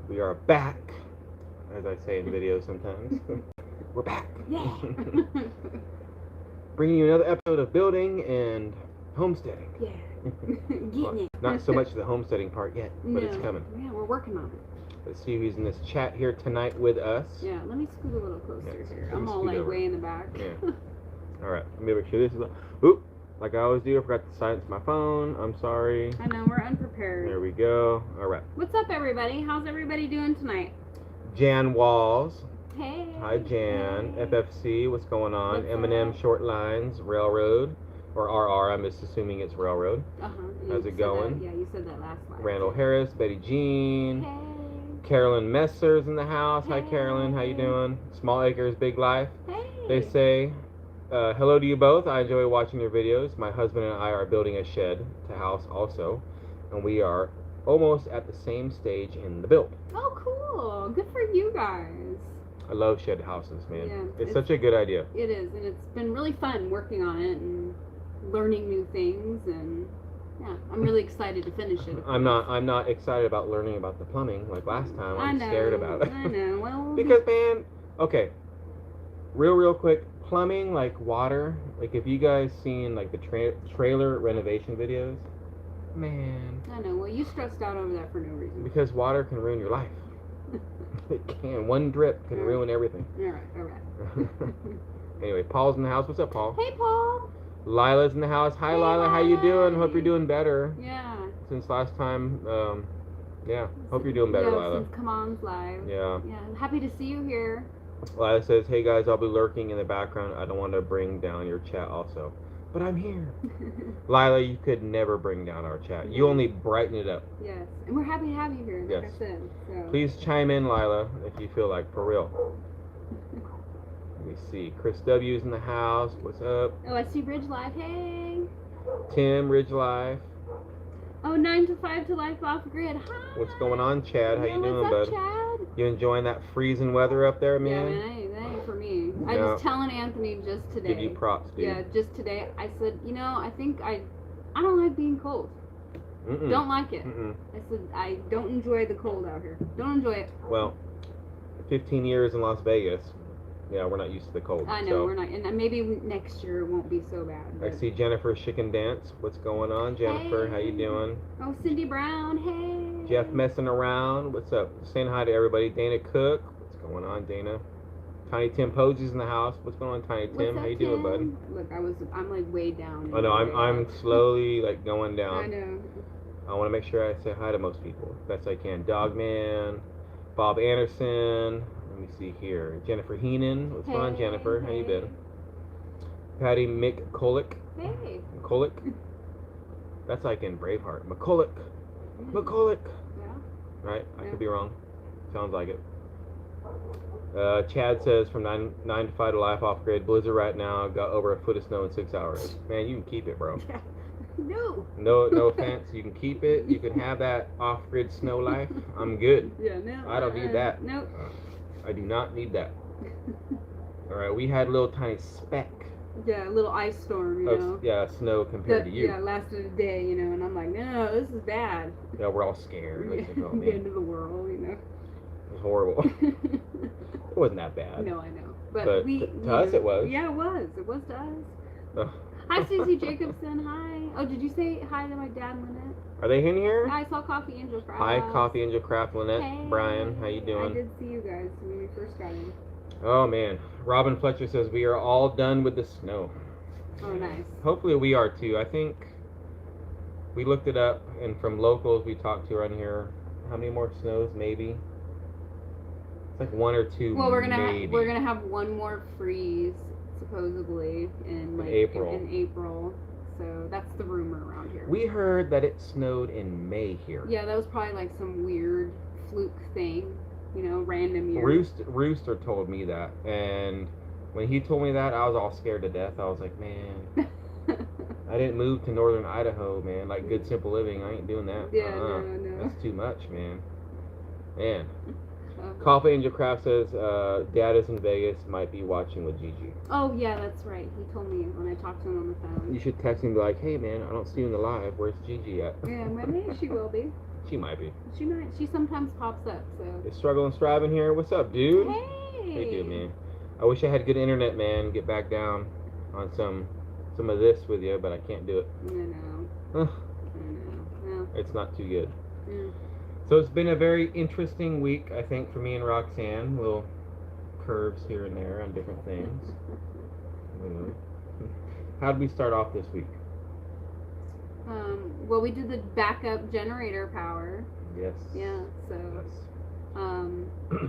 We are back, as I say in videos sometimes. We're back. Yeah. Bringing you another episode of building and homesteading. Yeah. Getting it. Not so much the homesteading part yet, but it's coming. Yeah, we're working on it. Let's see who's in this chat here tonight with us. Yeah, let me scoot a little closer here. let me I'm all scoot like over. way in the back. Yeah. All right, let me make sure this is. Oop, like I always do, I forgot to silence my phone. I'm sorry. I know, we're unprepared. There we go. All right. What's up, everybody? How's everybody doing tonight? Jan Walls. Hey. Hi, Jan. Hey. FFC, what's going on? What's M&M up? Short Lines, Railroad, or RR, I'm just assuming it's Railroad. Uh-huh. How's it going? Yeah, you said that last line. Randall Harris, Betty Jean. Hey. Carolyn Messer's in the house. Hi, Hey. Carolyn. How you doing? Small Acres, Big Life. Hey. They say, hello to you both. I enjoy watching your videos. My husband and I are building a shed to house also, and we are almost at the same stage in the build. Oh, cool. Good for you guys. I love shed houses, man. Yeah, it's such a good idea. It is, and it's been really fun working on it and learning new things, and yeah, I'm really excited to finish it. I'm not excited about learning about the plumbing like last time. I'm scared about it. I know. Well, Because, man, okay, real quick, plumbing, like water, like if you guys seen like the trailer renovation videos, man. I know. Well, you stressed out over that for no reason. Because water can ruin your life. It can. One drip can ruin everything. All right. Anyway, Paul's in the house. What's up, Paul? Hey, Paul. Lila's in the house. Hi, Hey, Lila. How you doing? Lila. Hope you're doing better. Yeah. Since last time, yeah. Hope you're doing better, yeah, Lila. Since Come On's live. Yeah. Yeah. Happy to see you here. Lila says, hey guys, I'll be lurking in the background. I don't want to bring down your chat also. But I'm here. Lila, you could never bring down our chat. You only brighten it up. Yes. And we're happy to have you here, like Yes. I said. So. Please chime in, Lila, if you feel like, for real. Let me see. Chris W's in the house. What's up? Oh, I see Ridge Live. Hey. Tim, Ridge Life. Oh, 9 to 5 to life off grid. Hi. What's going on, Chad? How you doing, what's up, bud? Chad? You enjoying that freezing weather up there, Yeah, man? man, that ain't for me. I Yeah. was telling Anthony just today. Give you props, dude. Yeah, just today. I said, you know, I think I don't like being cold. Mm-mm. Don't like it. Mm-mm. I said, I don't enjoy the cold out here. Don't enjoy it. Well, 15 years in Las Vegas. Yeah, we're not used to the cold. I know, so. we're not. And maybe next year it won't be so bad. I but- see Jennifer Chicken Dance. What's going on, Jennifer? How you Hey. doing? Oh, Cindy Brown. Hey. Jeff messing around. What's up? Saying hi to everybody. Dana Cook. What's going on, Dana? Tiny Tim Posey's in the house. What's going on, Tiny Tim? What's How up, you doing, bud? Tim? Look, I'm like way down. Oh no, I'm slowly like going down. I know. I want to make sure I say hi to most people best I can. Dogman, Bob Anderson. Let me see here. Jennifer Heenan. What's going on, Hey, Jennifer? How you hey. been? Patty McCulloch. Hey. McCulloch. That's like in Braveheart. McCulloch. McCulloch. Yeah. Right? I Yeah. could be wrong. Sounds like it. Chad says from 9 to 5 to life off grid. Blizzard right now. Got over a foot of snow in 6 hours. Man, you can keep it, bro. No. No offense. You can keep it. You can have that off grid snow life. I'm good. Yeah, no. I don't need that. Nope. I do not need that. All right, we had a little tiny speck Yeah, a little ice storm, you know. of snow compared to you. Yeah, lasted a day, you know, and I'm like, no, this is bad. Yeah, we're all scared. Like, oh, The man, end of the world, you know. it was horrible. It wasn't that bad. No, I know. But we, to us it was. Yeah, it was. It was to us. Ugh. Hi, Susie Jacobson. Hi. Oh, did you say hi to my dad, Lynette? Are they in here? I saw Coffee Angel Craft. Hi, Coffee Angel Craft, Lynette, Hey. Brian. How you I doing? did see you guys when we first got in. Oh man, Robin Fletcher says we are all done with the snow. Oh, nice. Hopefully we are too. I think we looked it up, and from locals we talked to around here, how many more snows? Maybe it's like 1 or 2. Well, we're gonna maybe. we're gonna have one more freeze supposedly in like April. In April. So that's the rumor around here. We heard that it snowed in May here. Yeah, that was probably like some weird fluke thing, you know, random year. Rooster told me that, and when he told me that, I was all scared to death. I was like, man, I didn't move to northern Idaho, man. Like good simple living, I ain't doing that. Yeah, no. That's too much, man. Man. Okay. Coffee Angel Craft says Dad is in Vegas, might be watching with Gigi. Oh yeah, that's right. He told me when I talked to him on the phone. You should text him and be like, hey man, I don't see you in the live. Where's Gigi at? Yeah, maybe she will be. She might be. She might. She sometimes pops up. So. Is Struggle and Striving here? What's up, dude? Hey. Hey, dude, man. I wish I had good internet, man. Get back down on some of this with you, but I can't do it. I know. I know. Well. It's not too good. Yeah. So it's been a very interesting week, I think, for me and Roxanne. Little curves here and there on different things. How did we start off this week? Well, we did the backup generator power. Yes. Yeah. So. Yes.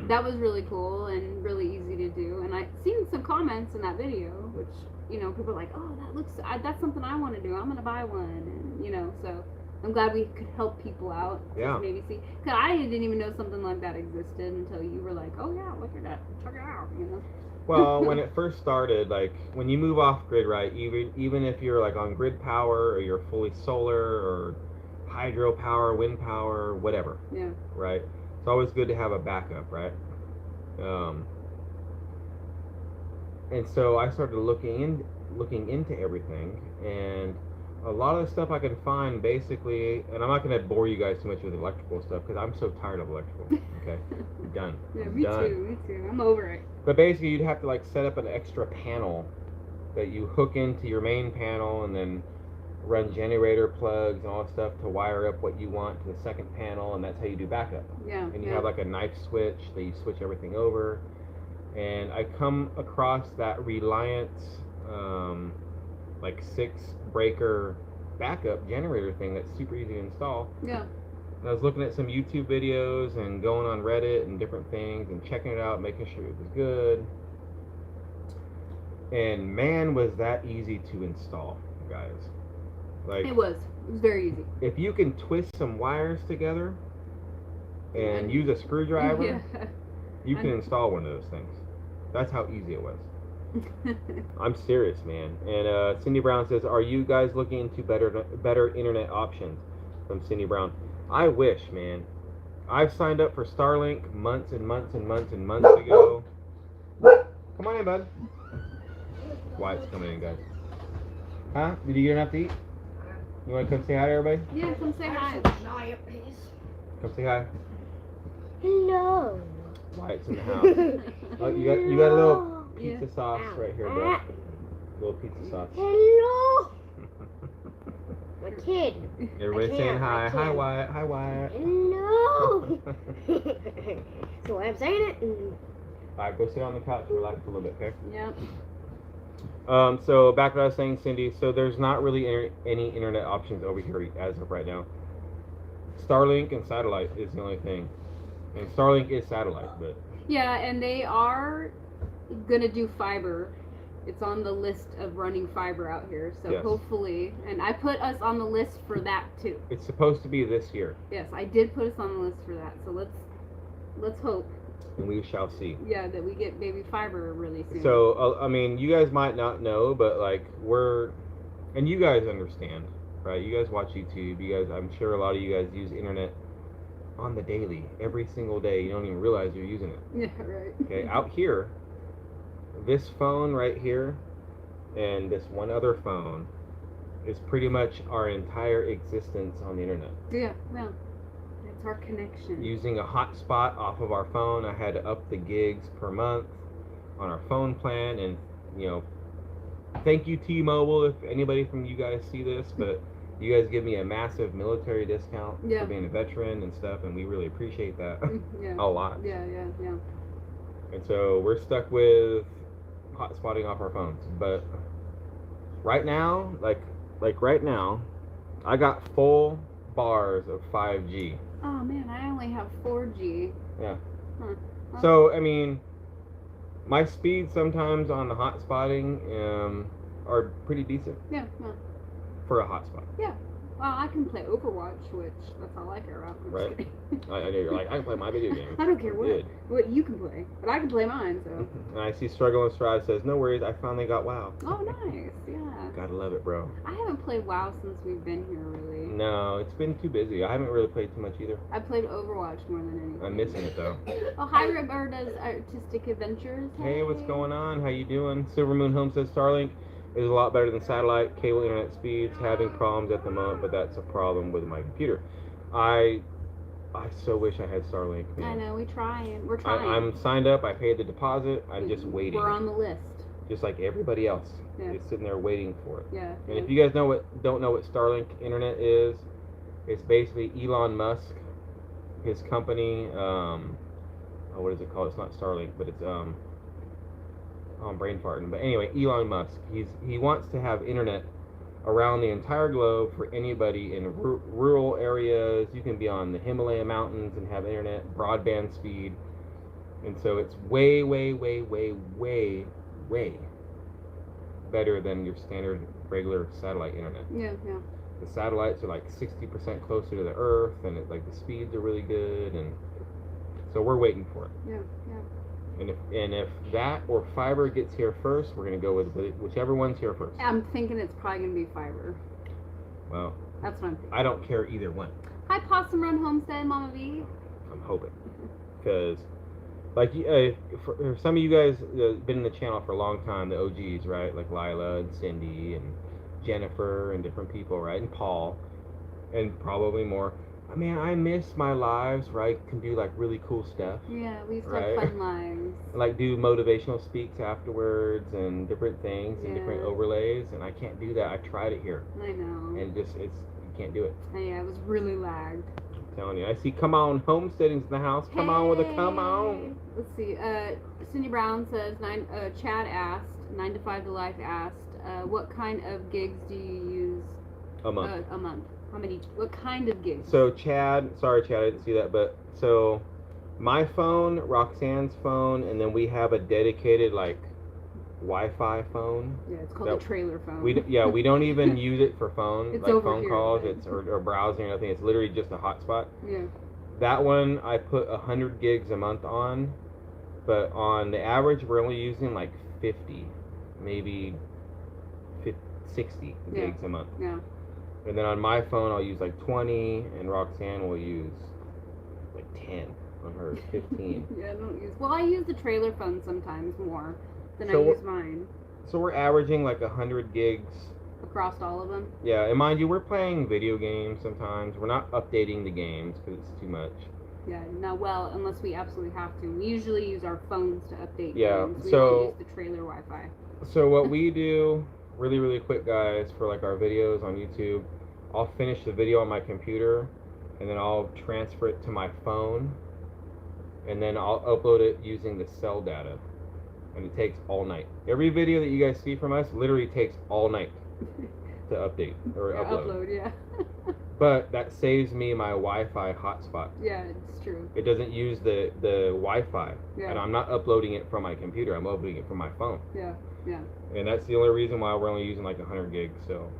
That was really cool and really easy to do. And I've seen some comments in that video, which, you know, people are like, oh, that's something I want to do. I'm going to buy one. And, you know, so I'm glad we could help people out. Yeah. Maybe see. Because I didn't even know something like that existed until you were like, oh, yeah, look at that. Check it out, you know. Well, when it first started, like, when you move off grid, right, even if you're, like, on grid power or you're fully solar or hydro power, wind power, whatever. Yeah. Right? It's always good to have a backup, right? And so I started looking into everything, and a lot of the stuff I can find basically, and I'm not going to bore you guys too much with electrical stuff because I'm so tired of electrical. Okay, I'm done. Yeah, I'm me done. too. I'm over it. But basically, you'd have to like set up an extra panel that you hook into your main panel, and then run generator plugs and all that stuff to wire up what you want to the second panel, and that's how you do backup. Yeah. And you have like a knife switch that you switch everything over. And I come across that Reliance like 6 breaker backup generator thing that's super easy to install. Yeah. And I was looking at some YouTube videos and going on Reddit and different things and checking it out, making sure it was good. And man, was that easy to install, guys. Like, it was very easy. If you can twist some wires together and use a screwdriver, yeah. you can install one of those things. That's how easy it was. I'm serious, man. And Cindy Brown says, are you guys looking into better internet options? From Cindy Brown. I wish, man. I've signed up for Starlink months and months and months and months ago. Come on in, bud. Wyatt's coming in, guys. Huh? Did you get enough to eat? You want to come say hi to everybody? Yeah, come say hi. Come say hi. Hello. Wyatt's in the house. Oh, you got a little pizza sauce right here, bro. Little pizza sauce. Hello. My kid. Everybody saying hi. Hi, Wyatt. Hi, Wyatt. Hello. So I'm saying it. Alright, go sit on the couch and relax a little bit, okay? Yep. So back to what I was saying, Cindy. So there's not really any internet options over here as of right now. Starlink and satellite is the only thing. And Starlink is satellite, but... Yeah, and they are going to do fiber. It's on the list of running fiber out here. So yes. Hopefully... And I put us on the list for that, too. It's supposed to be this year. Yes, I did put us on the list for that. So let's hope. And we shall see. Yeah, that we get baby fiber really soon. So, I mean, you guys might not know, but, like, and you guys understand, right? You guys watch YouTube. You guys, I'm sure a lot of you guys use internet on the daily, every single day. You don't even realize you're using it. Yeah, right. Okay, out here, this phone right here and this one other phone is pretty much our entire existence on the internet. Yeah, well, it's our connection. Using a hotspot off of our phone, I had to up the gigs per month on our phone plan, and you know, thank you T-Mobile if anybody from you guys see this, but you guys give me a massive military discount for being a veteran and stuff, and we really appreciate that a lot. Yeah. And so we're stuck with hotspotting off our phones, but right now, like right now, I got full bars of 5G. Oh man, I only have 4G. Yeah. Huh. So I mean, my speeds sometimes on the hotspotting are pretty decent. Yeah. For a hotspot. Yeah. Well, I can play Overwatch, which that's all I care about. Right. I know you're like, I can play my video game. I don't care what you can play, but I can play mine. So. And I see Struggle and Strive says, no worries, I finally got WoW. Oh, nice. Yeah. Gotta love it, bro. I haven't played WoW since we've been here, really. No, it's been too busy. I haven't really played too much either. I played Overwatch more than anything. I'm missing it though. Oh, Hybrid Bird does Artistic Adventures. Hey, what's going on? How you doing? Silver Moon Home says Starlink is a lot better than satellite cable internet speeds. Having problems at the moment, but that's a problem with my computer. I I so wish I had Starlink, man. I know, we're trying. I'm signed up. I paid the deposit. I'm just waiting. We're on the list. Just like everybody else. Yeah. Just sitting there waiting for it. Yeah. And if you guys don't know what Starlink internet is, it's basically Elon Musk, his company. What is it called? It's not Starlink, but it's I'm brain farting. But anyway, Elon Musk. He wants to have internet around the entire globe for anybody in rural areas. You can be on the Himalaya mountains and have internet, broadband speed. And so it's way better than your standard regular satellite internet. Yeah. The satellites are like 60% closer to the Earth, and the speeds are really good, and so we're waiting for it. Yeah. And if that or fiber gets here first, we're gonna go with whichever one's here first. I'm thinking it's probably gonna be fiber. Well, that's what I'm thinking. I don't care either one. Hi, Possum Run Homestead, Mama V. I'm hoping, because like for some of you guys been in the channel for a long time, the OGs, right? Like Lila and Cindy and Jennifer and different people, right? And Paul, and probably more. I mean, I miss my lives where I can do like really cool stuff. Yeah, we used to have fun lives. Like do motivational speaks afterwards and different things and different overlays, and I can't do that. I tried it here. I know. And you can't do it. Yeah, it was really lagged. I'm telling you. I see come on homesteading's in the house. Come on with a come on. Let's see. Cindy Brown says Chad asked, 9 to 5 to Life asked, what kind of gigs do you use a month? A month. What kind of gigs? So Chad, sorry Chad, I didn't see that, but so my phone, Roxanne's phone, and then we have a dedicated like Wi-Fi phone. Yeah, it's called a trailer phone. We don't even use it for phone, it's like over phone here, calls, right? or browsing or nothing. It's literally just a hotspot. Yeah. That one I put 100 gigs a month on, but on the average we're only using like 50, maybe 60 gigs a month. Yeah. And then on my phone, I'll use like 20, and Roxanne will use like 10 on hers, 15. Yeah, I use the trailer phone sometimes more than I use mine. So we're averaging like 100 gigs. Across all of them? Yeah, and mind you, we're playing video games sometimes. We're not updating the games because it's too much. Yeah, no, well, unless we absolutely have to. We usually use our phones to update games. We so don't use the trailer Wi-Fi. So what we do, really quick, guys, for like our videos on YouTube, I'll finish the video on my computer, and then I'll transfer it to my phone, and then I'll upload it using the cell data, and it takes all night. Every video that you guys see from us literally takes all night to update or upload. Yeah. But that saves me my Wi-Fi hotspot. Yeah, it's true. It doesn't use the Wi-Fi, and I'm not uploading it from my computer. I'm uploading it from my phone. Yeah. And that's the only reason why we're only using like 100 gigs. So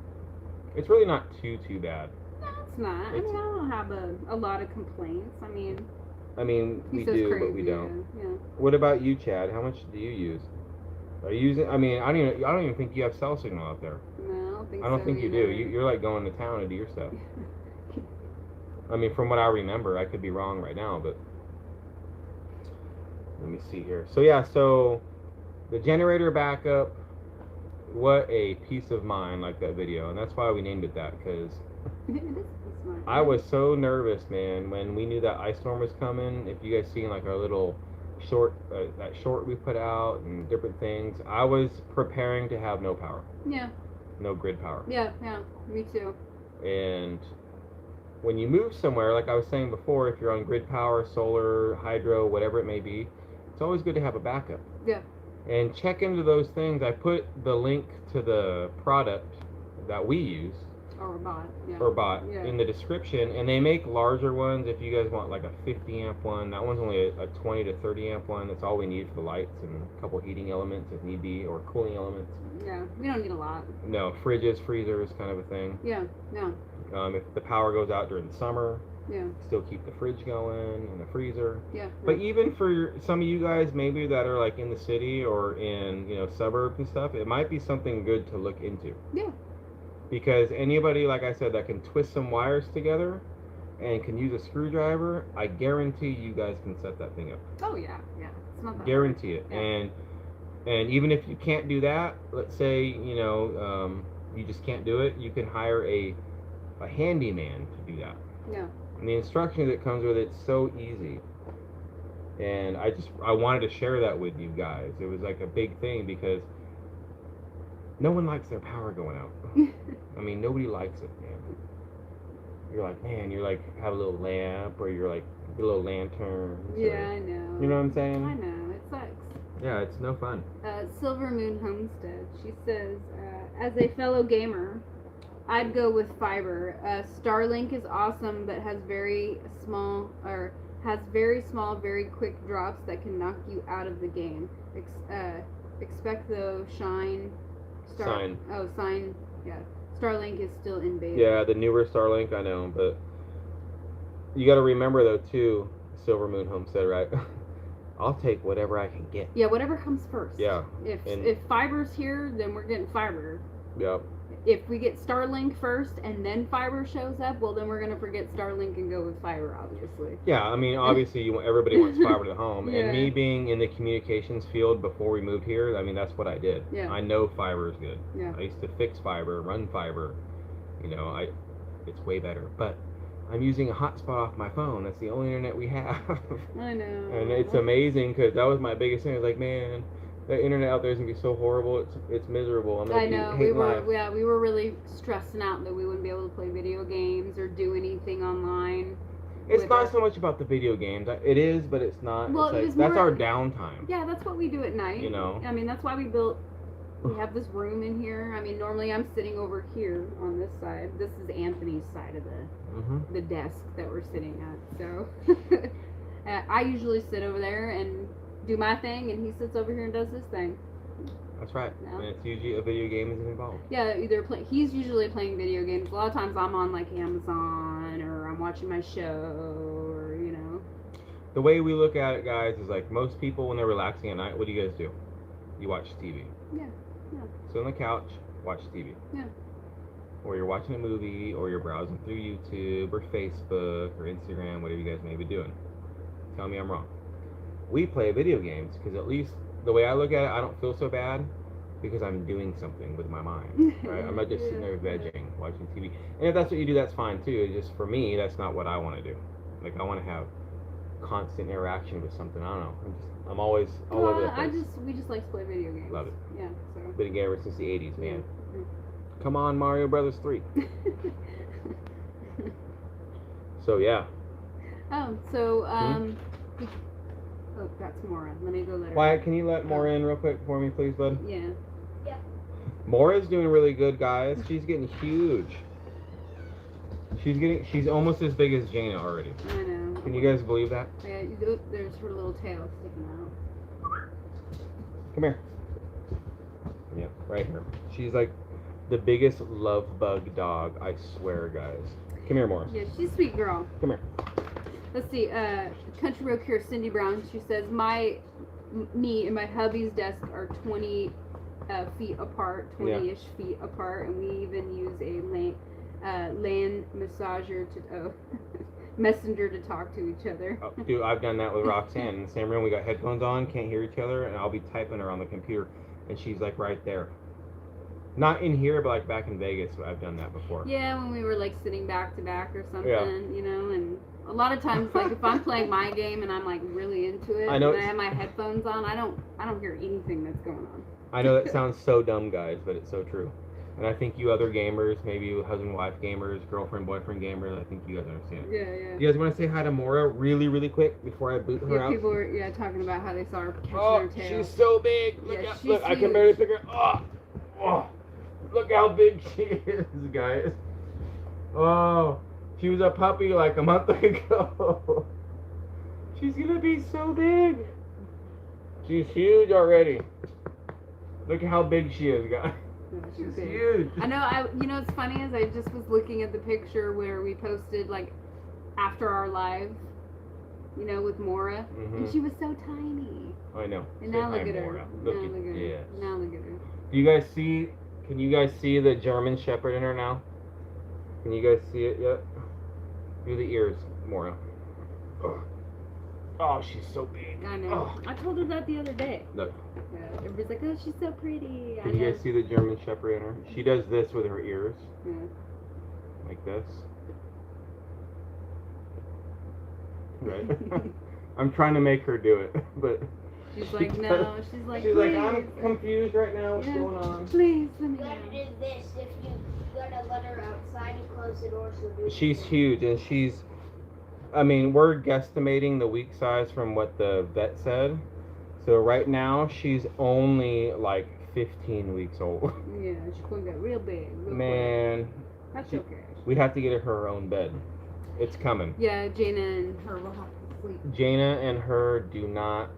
it's really not too bad. No, it's not. I don't have a lot of complaints. I mean, we do, crazy, but we don't. Yeah. What about you, Chad? How much do you use? Are you using? I don't even think you have cell signal out there. No, I don't think you do. You're like going to town to do your stuff. I mean, from what I remember, I could be wrong right now, but let me see here. So yeah, the generator backup, what a peace of mind, like that video, and that's why we named it that, because I was so nervous, man, when we knew that ice storm was coming. If you guys seen like our little short, that short we put out and different things, I was preparing to have no power. Yeah. No grid power. Yeah, me too. And when you move somewhere, like I was saying before, if you're on grid power, solar, hydro, whatever it may be, it's always good to have a backup. Yeah. And check into those things. I put the link to the product that we use or bought in the description, and they make larger ones if you guys want like a 50 amp one. That one's only a 20 to 30 amp one. That's all we need for the lights and a couple heating elements if need be, or cooling elements. Yeah, we don't need a lot. No, fridges, freezers, kind of a thing. Yeah. If the power goes out during the summer, still keep the fridge going and the freezer. Yeah. But even for some of you guys maybe that are like in the city or in suburbs and stuff, it might be something good to look into. Yeah. Because anybody, like I said, that can twist some wires together and can use a screwdriver, I guarantee you guys can set that thing up. Oh yeah. It's not that guarantee hard. it. Yeah. And even if you can't do that, let's say you just can't do it, you can hire a handyman to do that. Yeah. And the instructions that comes with it's so easy. And I wanted to share that with you guys. It was like a big thing because no one likes their power going out. I mean, nobody likes it, man. You're like, man, you're like, have a little lamp, or you're like, a little lantern. Yeah, I know. You know what I'm saying? I know, it sucks. Yeah, it's no fun. Silver Moon Homestead, she says, as a fellow gamer, I'd go with fiber. Starlink is awesome, but has very small, very quick drops that can knock you out of the game. Expect though, Sign. Yeah. Starlink is still in beta. Yeah, the newer Starlink, I know, but you got to remember though too, Silver Moon Homestead, right? I'll take whatever I can get. Yeah, whatever comes first. Yeah. If fiber's here, then we're getting fiber. Yep. If we get Starlink first and then fiber shows up, well then we're gonna forget Starlink and go with fiber, obviously. Yeah, I mean obviously everybody wants fiber to the home, Yeah. and me being in the communications field before we moved here, I mean that's what I did. Yeah. I know fiber is good. Yeah. I used to fix fiber, run fiber. You know, it's way better, but I'm using a hotspot off my phone. That's the only internet we have. I know. And it's amazing because that was my biggest thing. I was like, man, the internet out there is gonna be so horrible. It's miserable. I know. We were really stressing out that we wouldn't be able to play video games or do anything online. It's not so much about the video games. It is, but it's not. Well, it's like, that's our downtime. Yeah, that's what we do at night. You know. I mean, that's why we have this room in here. I mean, normally I'm sitting over here on this side. This is Anthony's side of the desk that we're sitting at. So I usually sit over there and do my thing, and he sits over here and does his thing. That's right. Yeah. And it's usually a video game is involved. Yeah, he's usually playing video games. A lot of times I'm on like Amazon or I'm watching my show or The way we look at it, guys, is like most people when they're relaxing at night, what do you guys do? You watch TV. Yeah. Sit on the couch, watch TV. Yeah. Or you're watching a movie, or you're browsing through YouTube or Facebook or Instagram, whatever you guys may be doing. Tell me I'm wrong. We play video games because at least the way I look at it, I don't feel so bad because I'm doing something with my mind. Right? I'm not just sitting there vegging, watching TV. And if that's what you do, that's fine too. It's just for me, that's not what I want to do. Like I want to have constant interaction with something. I don't know. I'm always all over the place. We just like to play video games. Love it. Yeah. So. Been a gamer since the 80s, man. Mm-hmm. Come on, Mario Brothers 3. So yeah. Oh, that's Maura. Let me go let her. Wyatt, can you let Maura in real quick for me, please, bud? Yeah. Yeah. Maura's doing really good, guys. She's getting huge. She's almost as big as Jaina already. I know. Can you guys believe that? Yeah, there's her little tail sticking out. Come here. Yeah, right here. She's like the biggest love bug dog, I swear, guys. Come here, Maura. Yeah, she's a sweet girl. Come here. Let's see, Country Road Cure Cindy Brown, she says, me and my hubby's desk are 20 feet apart, 20-ish feet apart, and we even use a land messenger to talk to each other. Oh, dude, I've done that with Roxanne. In the same room, we got headphones on, can't hear each other, and I'll be typing her on the computer, and she's like right there. Not in here, but like back in Vegas, I've done that before. Yeah, when we were like sitting back to back or something, Yeah. And a lot of times, like if I'm playing my game and I'm like really into it, I know and I have my headphones on, I don't hear anything that's going on. I know that sounds so dumb, guys, but it's so true. And I think you other gamers, maybe you husband-wife gamers, girlfriend-boyfriend gamers, I think you guys understand. Yeah. You guys want to say hi to Maura really, really quick before I boot her out? People were talking about how they saw her catching her tail. She's so big. Look, Yeah, out, she's look, I can huge. barely pick her. Oh, look how big she is, guys. Oh, she was a puppy like a month ago. She's gonna be so big. She's huge already. Look at how big she is, guys. Yeah, She's big. huge. I know. You know, it's funny is I just was looking at the picture where we posted like after our live, with Maura, and she was so tiny. I know. And Say now hi, look at her. Maura. Now Look look at her. yes. Now look at her. Do you guys see? Can you guys see the German Shepherd in her now? Can you guys see it yet? Do the ears, Maura. Oh, she's so big. I know. Oh. I told her that the other day. Look. Yeah, everybody's like, oh, she's so pretty. Can you guys see the German Shepherd in her? She does this with her ears. Yeah. Like this. Right? I'm trying to make her do it, but She's she like, does- no. She's like, she's please. like, I'm confused right now. What's Yeah. going on? Please, let You me gotta know. do this. If you gotta let her outside and close the door, she'll do it. She's huge, and I mean, we're guesstimating the week size from what the vet said. So right now, she's only like 15 weeks old. Yeah, she's gonna get real big. Real Man, quick. That's she- okay. we have to get her own bed. It's coming. Yeah, Jaina and her will have to sleep. Jaina and her do not.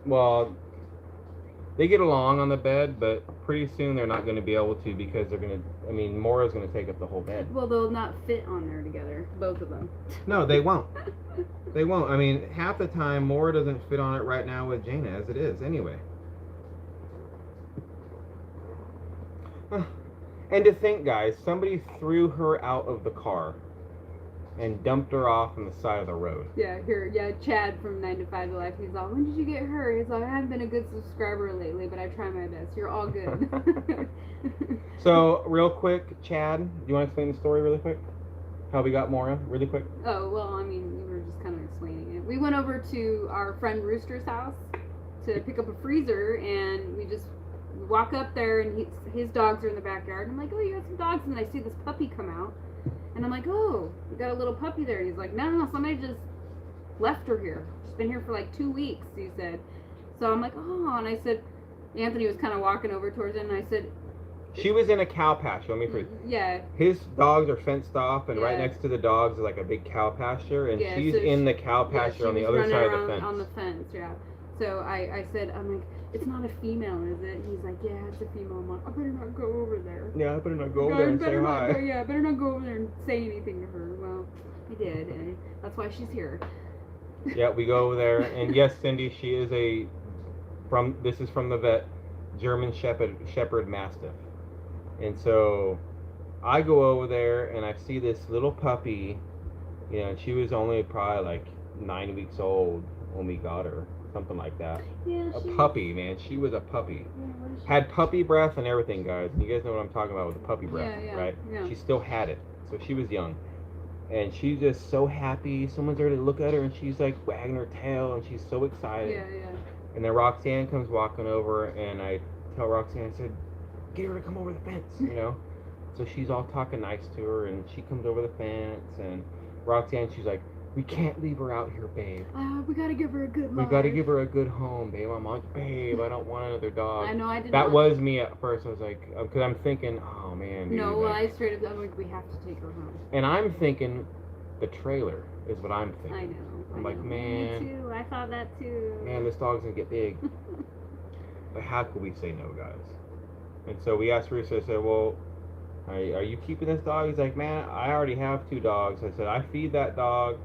Well, they get along on the bed, but pretty soon they're not going to be able to because they're going to. I mean, Maura's going to take up the whole bed. Well, they'll not fit on there together, both of them. No, they won't. They won't. I mean, half the time Maura doesn't fit on it right now with Jaina as it is anyway. And to think, guys, somebody threw her out of the car and dumped her off on the side of the road. Yeah, Chad from 9 to 5 to Life, he's all, when did you get her? He's like, I haven't been a good subscriber lately, but I try my best. You're all good. So, real quick, Chad, do you want to explain the story really quick? How we got Maura, really quick? Oh, well, I mean, you were just kind of explaining it. We went over to our friend Rooster's house to pick up a freezer, and we just walk up there, and his dogs are in the backyard. And I'm like, oh, you got some dogs? And then I see this puppy come out, and I'm like, oh, we got a little puppy there. And he's like, no, somebody just left her here. She's been here for like 2 weeks, he said. So I'm like, oh, and I said, Anthony was kind of walking over towards it, and I said, She was in a cow pasture. Let me freeze. yeah. His dogs are fenced off, and right Yeah. next to the dogs is like a big cow pasture, and Yeah, she's so in she- the cow Yeah, pasture she on the was other running side of the around fence. on the fence, yeah. So I said, I'm like, it's not a female, is it? He's like, yeah, it's a female. I'm like, I better not go over there. Yeah, I better not go over I there and say better not hi. go- yeah, I better not go over there and say anything to her. Well, I did, and that's why she's here. Yeah, we go over there, and yes, Cindy, she is this is from the vet, German Shepherd Mastiff. And so I go over there, and I see this little puppy, you know, and she was only probably like 9 weeks old when we got her, something like that. Yeah, A puppy, man. She was a puppy. Had puppy breath and everything, guys. You guys know what I'm talking about with the puppy breath, Yeah, right? yeah. She still had it, so she was young. And she's just so happy. Someone's there to look at her, and she's like wagging her tail, and she's so excited. Yeah. And then Roxanne comes walking over, and I tell Roxanne, I said, get her to come over the fence, you know? So she's all talking nice to her, and she comes over the fence, and Roxanne, she's like, we can't leave her out here, babe. We gotta give her a good We life. gotta give her a good home, babe. I'm like, babe, I don't want another dog. I know, I did That not. was me at first. I was like, because I'm thinking, oh man, dude. No, like- I straight up, I'm like, we have to take her home. and I'm thinking, the trailer is what I'm thinking. I know. I'm I like, know. man. Me too. I thought that too. Man, this dog's gonna get big. But how could we say no, guys? And so we asked Rooster, I said, well, are you keeping this dog? He's like, man, I already have 2 dogs. I said, I feed that dog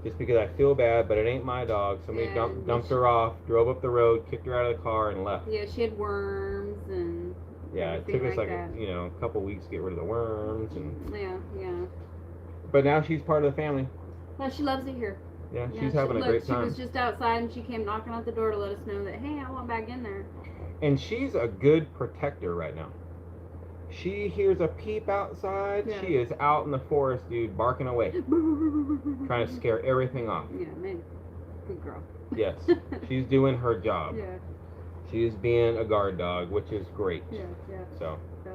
just because I feel bad, but it ain't my dog. Somebody Yeah, dumped her off, drove up the road, kicked her out of the car, and left. Yeah, she had worms and Yeah, it everything took us like that. a couple weeks to get rid of the worms, and Yeah. but now she's part of the family. No, she loves it here. Yeah, Yeah, she's having a look, great She time. was just outside and she came knocking at the door to let us know that, hey, I want back in there. And she's a good protector right now. She hears a peep outside. Yeah. She is out in the forest, dude, barking away, trying to scare everything off. Yeah, man. Good girl. Yes, she's doing her job. Yeah, She's being a guard dog, which is great. yeah. So, Yeah.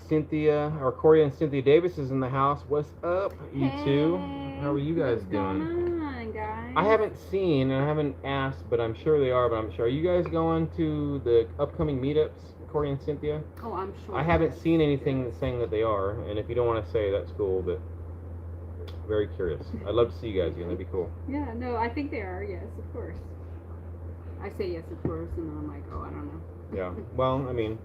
Cynthia, or Corey and Cynthia Davis is in the house. What's up, you two? Hey, How are you guys what's doing? going on, guys? I haven't seen, and I haven't asked, but I'm sure they are, but I'm sure. Are you guys going to the upcoming meetups, Corey and Cynthia? Oh, I'm sure. I haven't seen anything saying that they are, and if you don't want to say, that's cool, but very curious. I'd love to see you guys again. That'd be cool. Yeah, no, I think they are. Yes, of course. I say yes, of course, and then I'm like, oh, I don't know. Yeah. Well, I mean,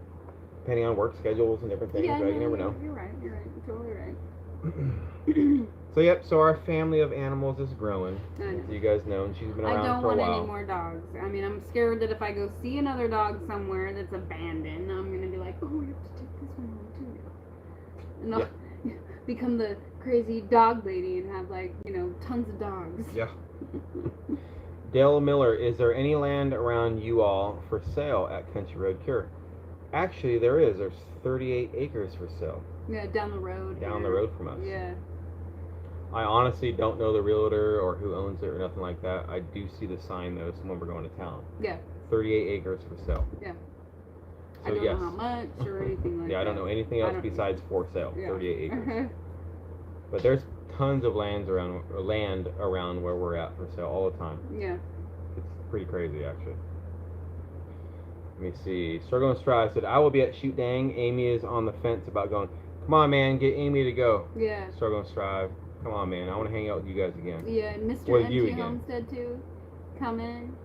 depending on work schedules and different things, Yeah, right? You no, never know. You're right. You're totally right. So, yep, so our family of animals is growing, I know. as you guys know, and she's been I around don't for a want while. any more dogs. I mean, I'm scared that if I go see another dog somewhere that's abandoned, I'm gonna be like, oh, we have to take this one home too. And I'll become the crazy dog lady and have like, tons of dogs. Yeah. Dale Miller, is there any land around you all for sale at Country Road Cure? Actually, there is. There's 38 acres for sale Yeah, down the road. down here. the road from us. Yeah. I honestly don't know the realtor or who owns it or nothing like that. I do see the sign though, so when we're going to town. Yeah. 38 acres for sale. Yeah. So I don't yes. know how much or anything like that. Yeah, I don't know anything else besides for sale. Yeah. 38 acres. But there's tons of land around where we're at for sale all the time. Yeah. It's pretty crazy actually. Let me see. Struggle and Strive said, I will be at Shoot Dang. Amy is on the fence about going. Come on, man, get Amy to go. Yeah. Struggle and Strive. Come on, man. I want to hang out with you guys again. Yeah, and Mr. With you NT again. Homestead too. Come in.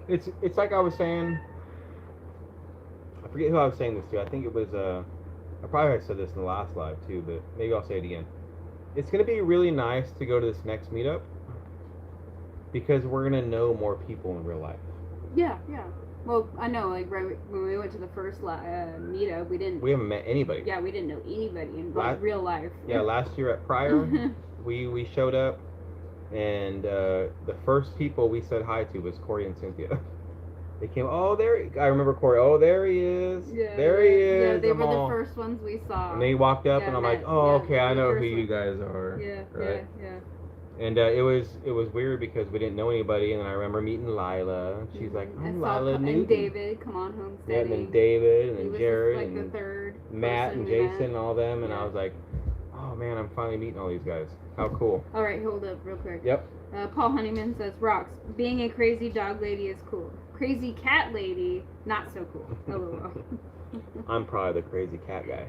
It's like I was saying. I forget who I was saying this to. I think it was I probably said this in the last live too, but maybe I'll say it again. It's gonna be really nice to go to this next meetup because we're gonna know more people in real life. Yeah, yeah. Well, I know, like right when we went to the first meetup, we haven't met anybody. Yeah, we didn't know anybody in real life. Yeah, last year at Pryor, we showed up, and the first people we said hi to was Corey and Cynthia. They came. Oh, I remember Corey. Oh, there he is. Yeah, there he is. Yeah, they were the first ones we saw. And they walked up, Yeah, and I'm Matt, like, oh, yeah, okay, I know who first you one. guys are. Yeah, right? yeah. And it was weird because we didn't know anybody, and then I remember meeting Lila. She's like, I'm Lila Newton. And David, come on, Homestead. Yeah, and then David, and he then was Jared, like and the third Matt, and person we met. Jason, and all them, and Yeah. I was like, oh man, I'm finally meeting all these guys. How cool. All right, hold up real quick. Yep. Paul Honeyman says, Rocks, being a crazy dog lady is cool. Crazy cat lady, not so cool. LOL. I'm probably the crazy cat guy.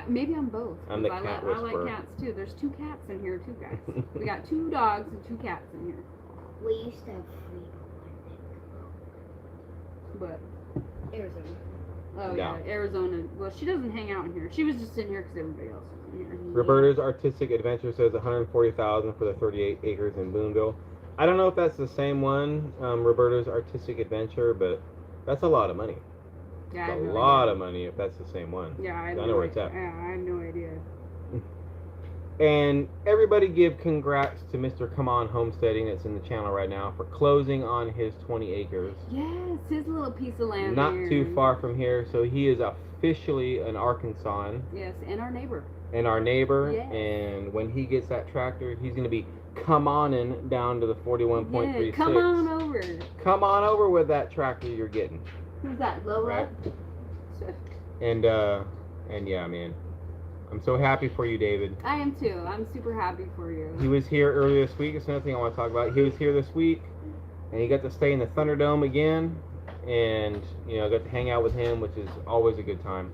Maybe I'm both. I'm the 'cause cat I whisperer. like cats too. There's 2 cats in here too, guys. We got 2 dogs and 2 cats in here. We used to have 3, But Arizona. oh yeah, Arizona. Well, she doesn't hang out in here. She was just in here because everybody else was in here. Roberta's Artistic Adventure says 140,000 for the 38 acres in Booneville. I don't know if that's the same one, Roberta's Artistic Adventure, but that's a lot of money. Yeah, It's a lot of money if that's the same one. Yeah, I know where it's at. Yeah, I have no idea. And everybody give congrats to Mr. Come On Homesteading that's in the channel right now for closing on his 20 acres. Yes, his little piece of land. Not there. too far from here, so he is officially an Arkansan. Yes, and our neighbor. And our neighbor, Yes. and when he gets that tractor, he's going to be come on in down to the 41.36. Yeah, come on over. Come on over with that tractor you're getting. Who's that, Lola? Right. And yeah, man, I'm so happy for you, David. I am too. I'm super happy for you. He was here earlier this week. It's another thing I want to talk about. He was here this week, and he got to stay in the Thunderdome again, and got to hang out with him, which is always a good time.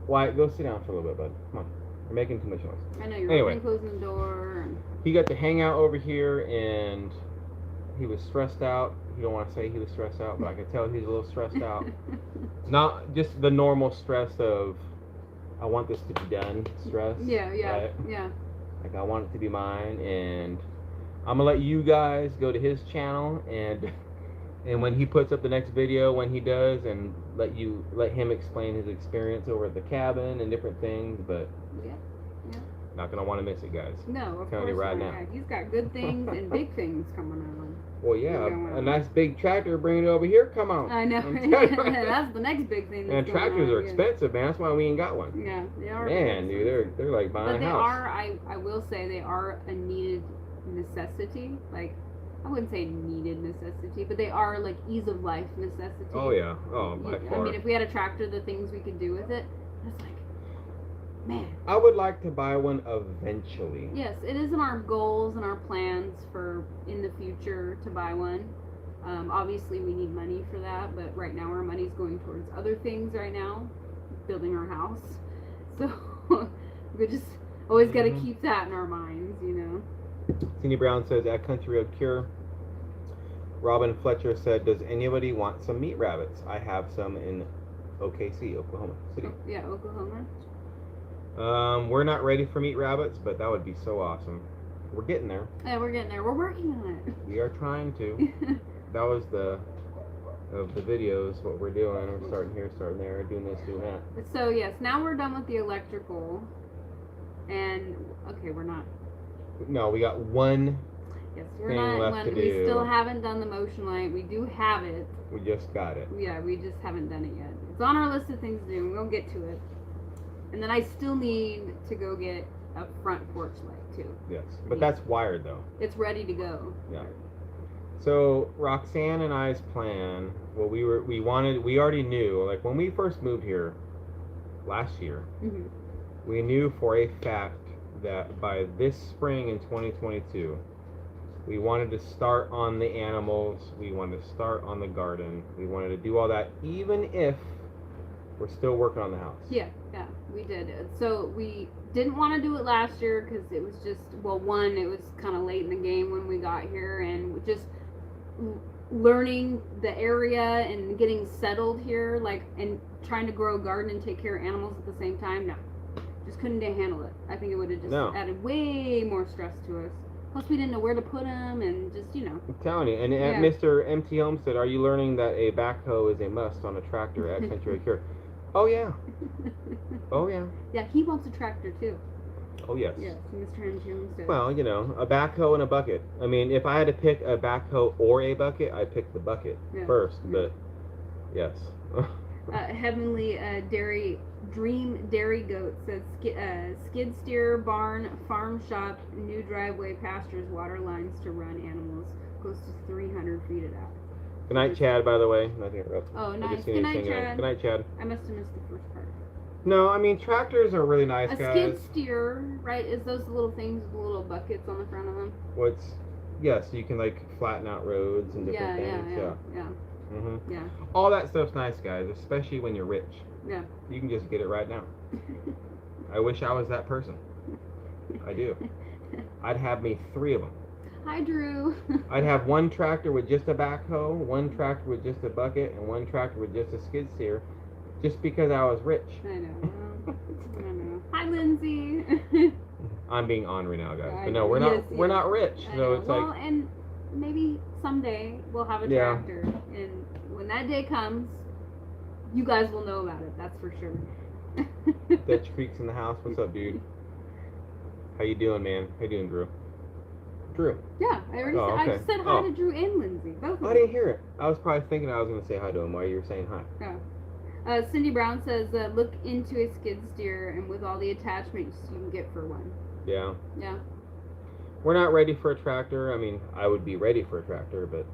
Wyatt, go sit down for a little bit, bud. Come on. You're making too much noise. I know, you're opening, closing the door. And... He got to hang out over here, and he was stressed out. You don't want to say he was stressed out, but I could tell he's a little stressed out. Not just the normal stress of, I want this to be done stress. Yeah. Right? Yeah. Like, I want it to be mine, and I'm going to let you guys go to his channel, and when he puts up the next video, when he does, and let him explain his experience over at the cabin and different things, but Yeah. not gonna want to miss it, guys. No, of Telling you course right not. now. Yeah, he's got good things and big things coming on. Well, yeah, Yeah. a nice big tractor bringing it over here. Come on. I know. I'm telling you. That's the next big thing. And That's tractors going are on, yeah. expensive, man. That's why we ain't got one. Yeah, they are. Man, dude, they're like buying But a they house. are. I will say they are a needed necessity. Like, I wouldn't say needed necessity, but they are like ease of life necessity. Oh yeah. Oh, by far. I mean, if we had a tractor, the things we could do with it, it's like, man. I would like to buy one eventually. Yes, it is in our goals and our plans for in the future to buy one. Obviously, we need money for that, but right now our money's going towards other things right now, building our house. So we just always got to keep that in our minds, Cindy Brown says, at Country Road Cure. Robin Fletcher said, does anybody want some meat rabbits? I have some in OKC, Oklahoma City. Yeah, Oklahoma. We're not ready for meat rabbits, but that would be so awesome. We're getting there. Yeah, we're getting there. We're working on it. We are trying to. That was of the videos, what we're doing. We're starting here, starting there, doing this, doing that. So yes, now we're done with the electrical, and okay, we're not. No, we got one. Yes, we're thing not. left to We do. still haven't done the motion light. We do have it. We just got it. Yeah, we just haven't done it yet. It's on our list of things to do, and we'll get to it. And then I still need to go get a front porch light too. Yes, but that's wired though. It's ready to go. Yeah. So Roxanne and I's plan, well, we already knew, like when we first moved here last year, we knew for a fact that by this spring in 2022, we wanted to start on the animals, we wanted to start on the garden, we wanted to do all that, even if we're still working on the house. Yeah, we did. So we didn't want to do it last year because it was just, well, one, it was kind of late in the game when we got here, and just learning the area and getting settled here, like, and trying to grow a garden and take care of animals at the same time. No, just couldn't handle it. I think it would have just added way more stress to us. Plus, we didn't know where to put them, and just, you know. I'm telling you. And at Mr. MT Homestead, are you learning that a backhoe is a must on a tractor at CRC? Oh yeah. Oh yeah. Yeah, he wants a tractor too. Oh yes. Yes, Mr. MT Homestead. Well, you know, a backhoe and a bucket. I mean, if I had to pick a backhoe or a bucket, I'd pick the bucket first. But yes. Heavenly Dream Dairy Goat says skid steer, barn, farm shop, new driveway, pastures, water lines to run animals. Close to 300 feet it out. Good night, Chad, by the way. Nothing else. Oh, nice. Good night, Chad. Good night, Chad. I must have missed the first part. No, I mean, tractors are really nice, guys. A skid steer, right, is those little things with the little buckets on the front of them? Yes, you can, like, flatten out roads and different things. Yeah. Yeah. All that stuff's nice, guys, especially when you're rich. Yeah. You can just get it right now. I wish I was that person. I do. I'd have me 3 of them. Hi, Drew. I'd have one tractor with just a backhoe, one tractor with just a bucket, and one tractor with just a skid steer, just because I was rich. I know. Hi, Lindsay. I'm being ornery now, guys. But no, we're not rich. So it's well, and maybe someday we'll have a tractor, and when that day comes, you guys will know about it. That's for sure. Dutch Creek's in the house. What's up, dude? How you doing, man? How you doing, Drew? Drew. Yeah, I already said, I said hi to Drew and Lindsay. Both of them. I didn't hear it. I was probably thinking I was going to say hi to him while you were saying hi. Oh. Cindy Brown says, look into a skid steer and with all the attachments you can get for one. Yeah. Yeah. We're not ready for a tractor. I mean, I would be ready for a tractor, but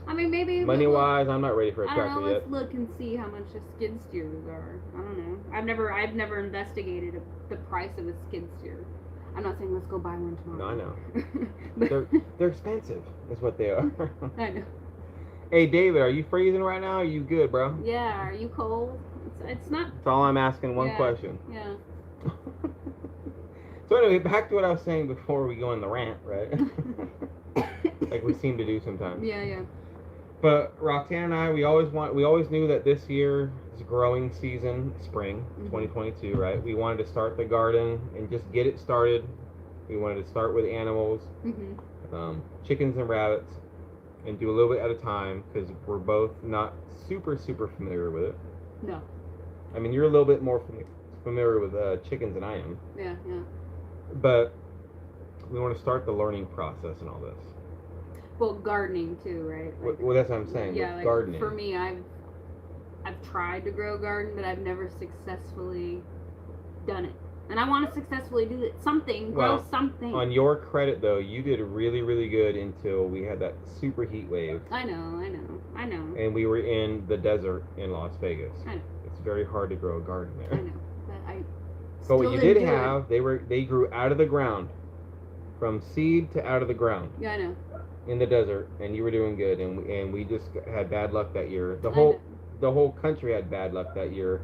I mean, maybe money-wise, I'm not ready for a tractor I don't know, yet. let's look and see how much a skid steers are. I don't know. I've never investigated the price of a skid steer. I'm not saying let's go buy one tomorrow. No, I know. they're expensive, is what they are. I know. Hey, David, are you freezing right now? Are you good, bro? Yeah, are you cold? It's not. That's all I'm asking, one question. Yeah. So anyway, back to what I was saying before we go on the rant, right? Like we seem to do sometimes. Yeah. But Roxanne and I, we always knew that this year is growing season, spring, 2022, right? We wanted to start the garden and just get it started. We wanted to start with animals, chickens and rabbits, and do a little bit at a time because we're both not super familiar with it. No. I mean, you're a little bit more familiar with chickens than I am. Yeah. But we want to start the learning process and all this. Well, gardening too, right? Like, well, that's what I'm saying. Yeah, like gardening. For me, I've tried to grow a garden, but I've never successfully done it. And I want to successfully do it. Grow something. On your credit, though, you did really good until we had that super heat wave. I know. And we were in the desert in Las Vegas. I know. It's very hard to grow a garden there. I know, but what you did have, they grew out of the ground, from seed to out of the ground. Yeah, I know. In the desert, and you were doing good, and we just had bad luck that year. The whole country had bad luck that year,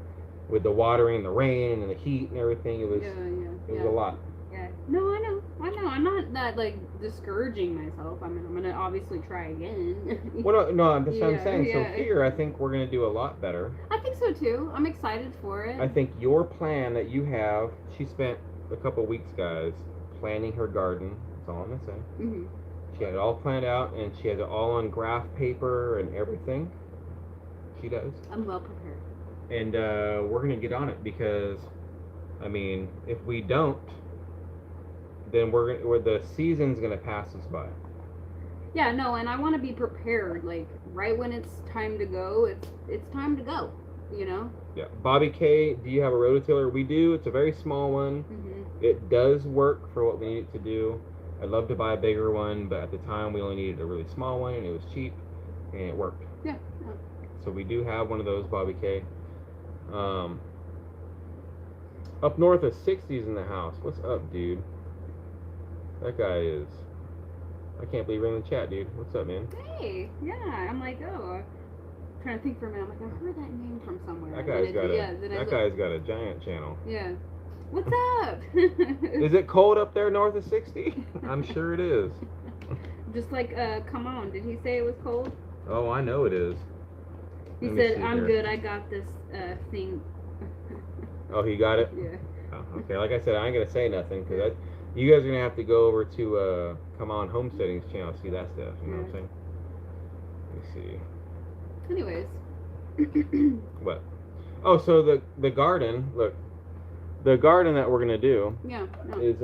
with the watering, the rain, and the heat, and everything. It was a lot. Yeah. No, I know. I'm not that discouraging myself. I mean, I'm gonna obviously try again. Well, no, that's what I'm saying. So here, I think we're gonna do a lot better. I think so too. I'm excited for it. I think your plan that you have. She spent a couple weeks, guys, planning her garden. That's all I'm gonna say. Mm-hmm. She had it all planned out, and she has it all on graph paper and everything. She does. I'm well prepared. And we're going to get on it because, I mean, if we don't, then the season's going to pass us by. Yeah, no, and I want to be prepared. Like, right when it's time to go, it's time to go, you know? Yeah. Bobby K, do you have a rototiller? We do. It's a very small one. It does work for what we need it to do. I'd love to buy a bigger one, but at the time we only needed a really small one, and it was cheap, and it worked. Yeah. So we do have one of those, Bobby K. Up north of 60's in the house. What's up, dude? That guy is... I can't believe you're in the chat, dude. What's up, man? Hey, yeah. I'm like, oh, I'm trying to think for a minute. I'm like, I heard that name from somewhere. That guy's got a giant channel. Yeah. What's up? Is it cold up there north of 60? I'm sure it is. Just like, come on. Did he say it was cold? Oh, I know it is. He said, I'm good. I got this thing. Oh, he got it? Yeah. Oh, okay, like I said, I ain't going to say nothing because you guys are going to have to go over to Come On Homesteading's channel to see that stuff. You know what I'm saying? Let me see. Anyways. What? Oh, so the garden, look. The garden that we're going to do is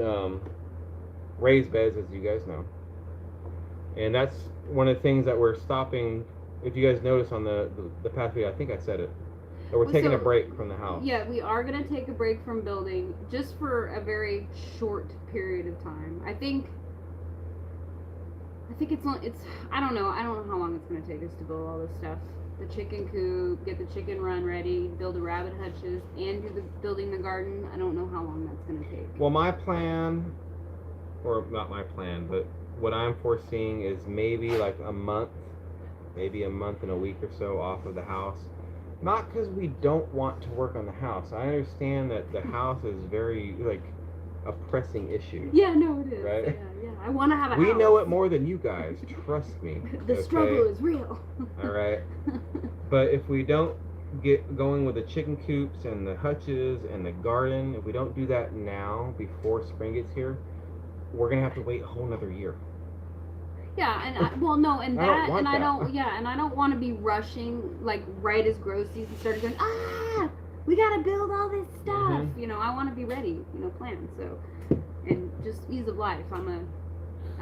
raised beds, as you guys know. And that's one of the things that we're stopping. If you guys notice on the past video, I think I said it. That we're taking a break from the house. Yeah, we are going to take a break from building just for a very short period of time. I think it's I don't know how long it's going to take us to build all this stuff. The chicken coop, get the chicken run ready, build the rabbit hutches, and do building the garden. I don't know how long that's going to take. Well, my plan, or not my plan, but what I'm foreseeing is maybe like a month and a week or so off of the house. Not because we don't want to work on the house. I understand that the house is very, like, a pressing issue. Yeah, no, it is. Right? Yeah. I want to have a house. We know it more than you guys. Trust me. The struggle is real. All right. But if we don't get going with the chicken coops and the hutches and the garden, if we don't do that now before spring gets here, we're going to have to wait a whole nother year. Yeah, and I don't want to be rushing like right as grow season started going, we gotta build all this stuff. You know, I want to be ready, plan. So, and just ease of life. I'm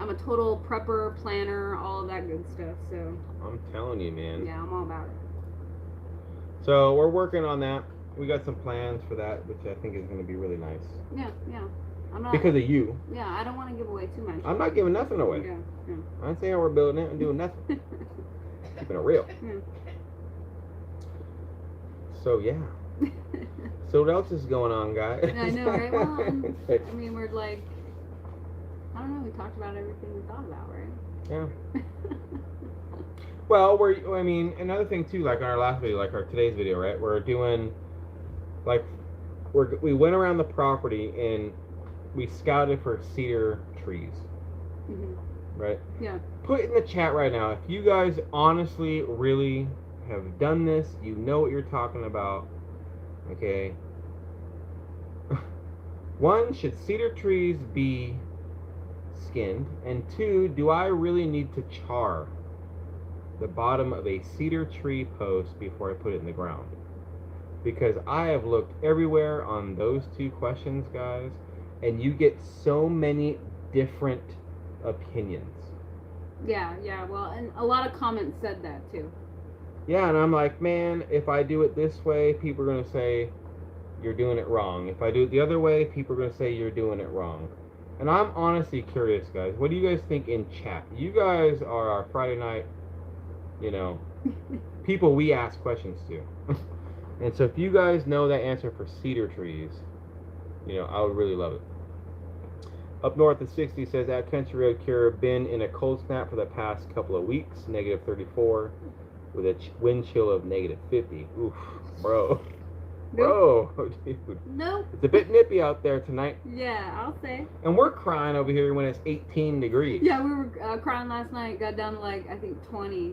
a total prepper, planner, all of that good stuff. So I'm telling you, man. Yeah, I'm all about it. So we're working on that. We got some plans for that, which I think is going to be really nice. Yeah. Because of you. Yeah, I don't want to give away too much. I'm not giving nothing away. Yeah. I ain't saying we're building it and doing nothing. Keeping it real. Yeah. So, yeah. So what else is going on, guys? I know, right? Well, I mean, we're like, I don't know, we talked about everything we thought about, right? Yeah. Well, another thing too, like on our last video, like our today's video, right? We're doing, like, we went around the property and we scouted for cedar trees. Right? Yeah. Put in the chat right now, if you guys honestly really have done this, you know what you're talking about, okay? 1, should cedar trees be skinned? And 2, do I really need to char the bottom of a cedar tree post before I put it in the ground? Because I have looked everywhere on those 2 questions, guys, and you get so many different opinions. Yeah, well, and a lot of comments said that too. Yeah, and I'm like, man, if I do it this way, people are going to say you're doing it wrong. If I do it the other way, people are going to say you're doing it wrong. And I'm honestly curious, guys. What do you guys think in chat? You guys are our Friday night, people we ask questions to. And so if you guys know that answer for cedar trees, I would really love it. Up north of 60 says, at Country Road Cure, been in a cold snap for the past couple of weeks, negative 34, with a wind chill of negative 50. Oof, bro. Nope. Bro, dude. Nope. It's a bit nippy out there tonight. Yeah, I'll say. And we're crying over here when it's 18 degrees. Yeah, we were crying last night, got down to like, I think 20.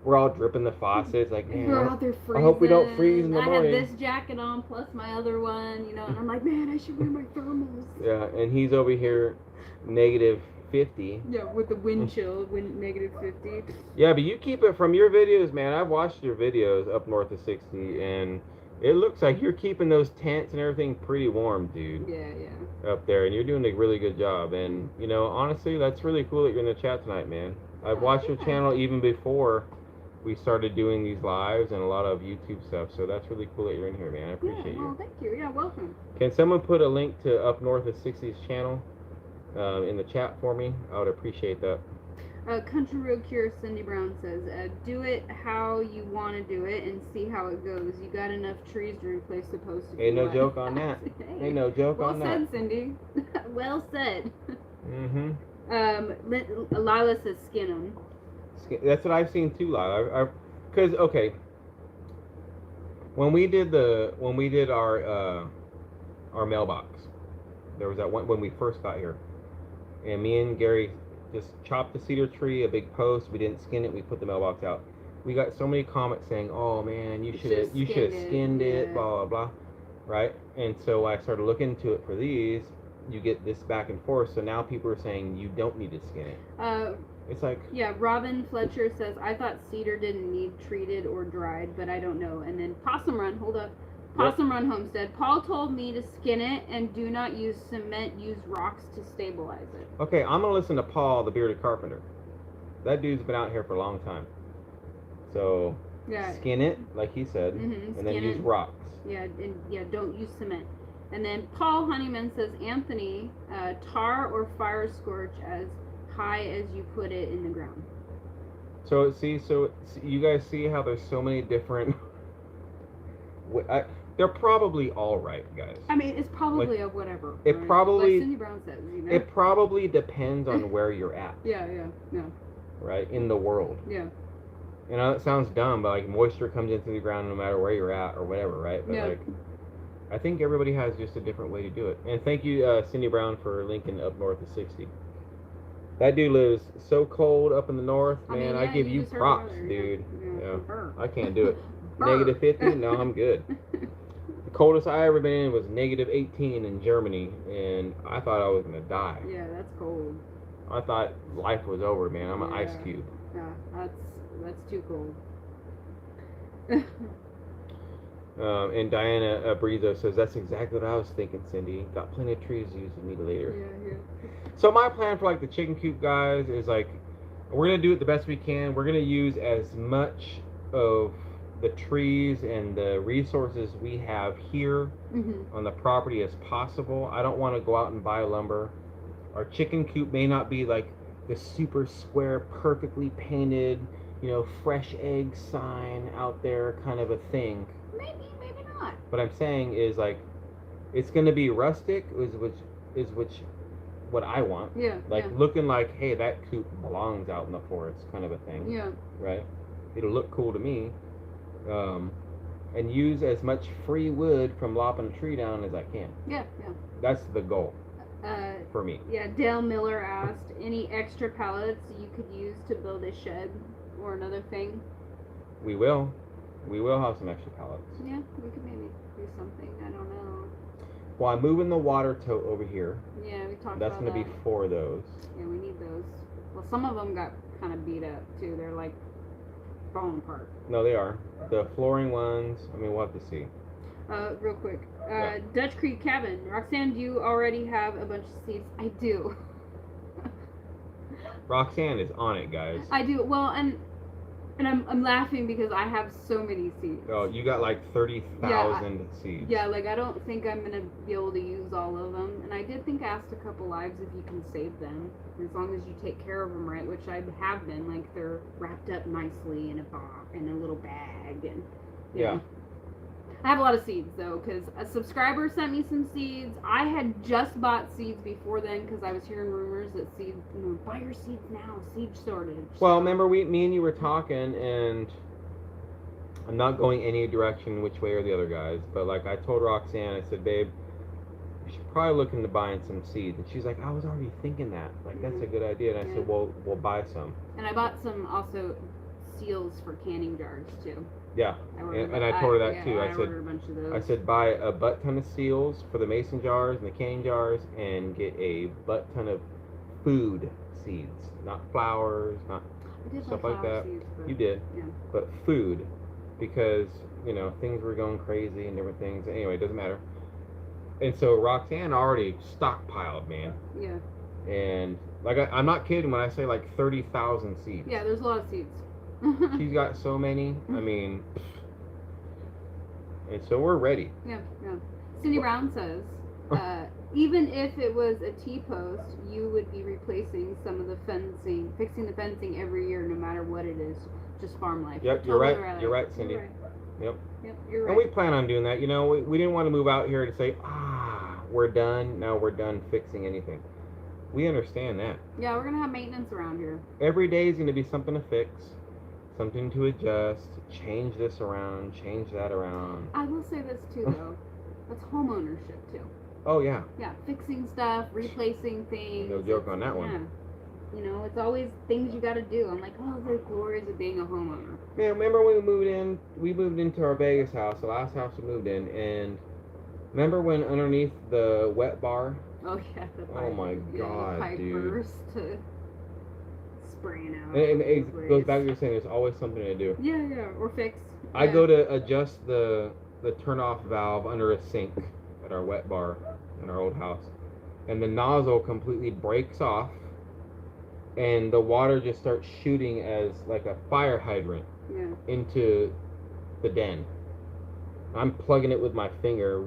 We're all dripping the faucets, like, man, we're out there freezing. I hope we don't freeze in the morning. I have this jacket on plus my other one, and I'm like, man, I should wear my thermals. Yeah, and he's over here, negative 50. Yeah, with the wind chill, negative 50. Yeah, but you keep it from your videos, man. I've watched your videos up north of 60, and it looks like you're keeping those tents and everything pretty warm, dude. Yeah. Up there, and you're doing a really good job. And, honestly, that's really cool that you're in the chat tonight, man. I've watched your channel even before we started doing these lives and a lot of YouTube stuff. So that's really cool that you're in here, man. I appreciate Well, you. thank you. Yeah, welcome. Can someone put a link to Up North of 60's channel in the chat for me? I would appreciate that. Country Road Cure Cindy Brown says, do it how you want to do it and see how it goes. You got enough trees to replace the post. Ain't no joke on that. Hey, Ain't no joke on that. Well said, Cindy. Well said. Mm-hmm. Lila says skin them. That's what I've seen too, Lila. Because okay, when we did our mailbox, there was that one when we first got here, and me and Gary just chopped the cedar tree, a big post. We didn't skin it. We put the mailbox out. We got so many comments saying, "Oh man, you should have skinned it, yeah. blah blah blah," right? And so I started looking into it for these. You get this back and forth. So now people are saying you don't need to skin it. It's like, yeah, Robin Fletcher says, I thought cedar didn't need treated or dried, but I don't know. And then Possum Run, hold up. Possum Run Homestead. Paul told me to skin it and do not use cement, use rocks to stabilize it. okay, I'm going to listen to Paul, the bearded carpenter. That dude's been out here for a long time. So, yeah. Skin it, like he said, and then use rocks. Yeah, and don't use cement. And then Paul Honeyman says, Anthony, tar or fire scorch as high as you put it in the ground. So you guys see how there's so many different. They're probably all right, guys. I mean, it's probably a whatever. It right? probably. Like Cindy Brown says, you know. It probably depends on where you're at. Yeah. Right in the world. Yeah. You know, it sounds dumb, but like moisture comes into the ground no matter where you're at or whatever, right? But like, I think everybody has just a different way to do it. And thank you, Cindy Brown, for linking Up North of 60. That dude lives so cold up in the north, man. I give you props, dude. Yeah. I can't do it. Negative 50? No, I'm good. The coldest I ever been in was negative 18 in Germany, and I thought I was gonna die. Yeah, that's cold. I thought life was over, man. I'm an ice cube. Yeah, that's too cold. And Diana Brizo says, that's exactly what I was thinking, Cindy. Got plenty of trees to use with me later. Yeah. So my plan for like the chicken coop, guys, is like, we're going to do it the best we can. We're going to use as much of the trees and the resources we have here on the property as possible. I don't want to go out and buy lumber. Our chicken coop may not be like the super square, perfectly painted, you know, fresh egg sign out there kind of a thing. Maybe not. What I'm saying is like, it's gonna be rustic, what I want. Yeah. Like looking like, hey, that coop belongs out in the forest, kind of a thing. Yeah. Right. It'll look cool to me. And use as much free wood from lopping a tree down as I can. Yeah. That's the goal. For me. Yeah. Dale Miller asked, any extra pallets you could use to build a shed or another thing? We will have some extra pallets. Yeah, we could maybe do something. I don't know. Well, I'm moving the water tote over here. Yeah, we talked That's about going to be 4 of those. Yeah, we need those. Well, some of them got kind of beat up, too. They're, like, falling apart. No, they are. The flooring ones, I mean, we'll have to see. Real quick. Dutch Creek Cabin. Roxanne, do you already have a bunch of seeds? I do. Roxanne is on it, guys. I do. Well, and I'm laughing because I have so many seeds. Oh, you got like 30,000 seeds. Yeah, like I don't think I'm gonna be able to use all of them. And I did think I asked a couple lives if you can save them, as long as you take care of them right, which I have been. Like they're wrapped up nicely in a box, in a little bag, and yeah. I have a lot of seeds though, because a subscriber sent me some seeds. I had just bought seeds before then because I was hearing rumors that seeds, buy your seeds now, seed shortage. Well, remember me and you were talking, and I'm not going any direction which way or the other, guys, but like I told Roxanne, I said, babe, you should probably look into buying some seeds. And she's like, I was already thinking that. Like, that's a good idea. And I said, well, we'll buy some. And I bought some also seals for canning jars too. Yeah, and I told her that too. I ordered a bunch of those. I said buy a butt ton of seals for the mason jars and the canning jars, and get a butt ton of food seeds, not flowers, not stuff like that. Seeds, you did, yeah. But food, because things were going crazy and different things. Anyway, it doesn't matter. And so Roxanne already stockpiled, man. Yeah. And like I'm not kidding when I say like 30,000 seeds. Yeah, there's a lot of seeds. She's got so many. I mean, and so we're ready. Yeah. Cindy Brown says, even if it was a T-post, you would be replacing some of the fencing, fixing the fencing every year, no matter what it is. Just farm life. Yep, you're right. You're right, Cindy. You're right. Yep. Yep, you're right. And we plan on doing that. You know, we didn't want to move out here to say, we're done. Now we're done fixing anything. We understand that. Yeah, we're gonna have maintenance around here. Every day is gonna be something to fix, something to adjust, change this around, change that around. I will say this too, though. That's home ownership too. Oh yeah. Yeah, fixing stuff, replacing things. No joke on that one. Yeah. You know, it's always things you gotta do. I'm like, oh, the glories of being a homeowner. Yeah, remember when we moved in? We moved into our Vegas house, the last house we moved in, and remember when underneath the wet bar? Oh yeah, the pipe. Oh my God, the pipe dude. burst to spraying out. And it goes back to you saying there's always something to do. Yeah, or fix. I go to adjust the turn-off valve under a sink at our wet bar in our old house, and the nozzle completely breaks off, and the water just starts shooting as like a fire hydrant into the den. I'm plugging it with my finger,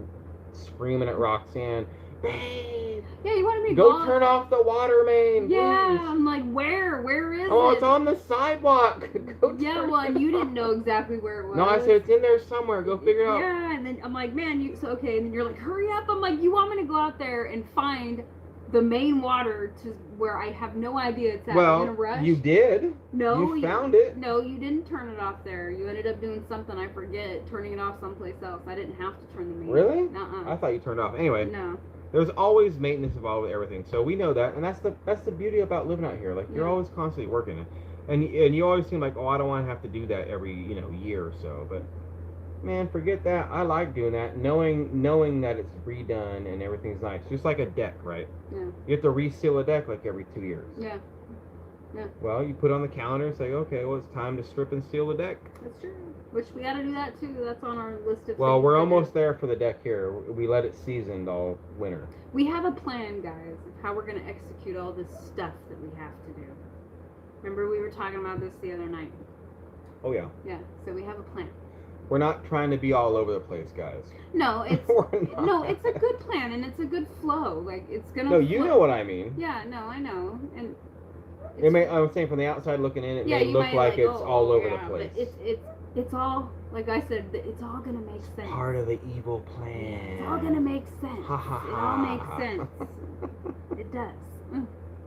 screaming at Roxanne, babe, yeah, you want to be go turn off the water main. Yeah, please. I'm like, where is it? Oh, it's on the sidewalk. Go yeah, well, and you didn't know exactly where it was. No, I said it's in there somewhere. Go figure it out. Yeah, and then I'm like, man, okay, and then you're like, hurry up. I'm like, you want me to go out there and find the main water to where I have no idea it's at? Well, in a rush? you did. No, you found it. No, you didn't turn it off there. You ended up doing something, I forget, turning it off someplace else. I didn't have to turn the main. Really? Nuh-uh. I thought you turned it off. Anyway. No. There's always maintenance involved with everything, so we know that, and that's the beauty about living out here. Like you're always constantly working, and you always seem like, oh, I don't want to have to do that every year or so. But man, forget that. I like doing that, knowing that it's redone and everything's nice, just like a deck, right? Yeah. You have to reseal a deck like every 2 years. Yeah. Yeah. Well, you put on the calendar and say, okay, well, it's time to strip and seal the deck. That's true. Which we got to do that too. That's on our list of. Well, things we're to almost do. there for the deck here. We let it seasoned all winter. We have a plan, guys, of how we're going to execute all this stuff that we have to do. Remember, we were talking about this the other night. Oh yeah. Yeah. So we have a plan. We're not trying to be all over the place, guys. No, it's no, it's a good plan and it's a good flow. Like it's gonna. No, you know what I mean. Yeah, no, I know, and. I'm saying from the outside looking in, it may you look might like it's oh, all over yeah, the place. But it's all, like I said, it's all gonna make sense. Part of the evil plan. It's all gonna make sense. Ha ha ha. It all makes sense. It does.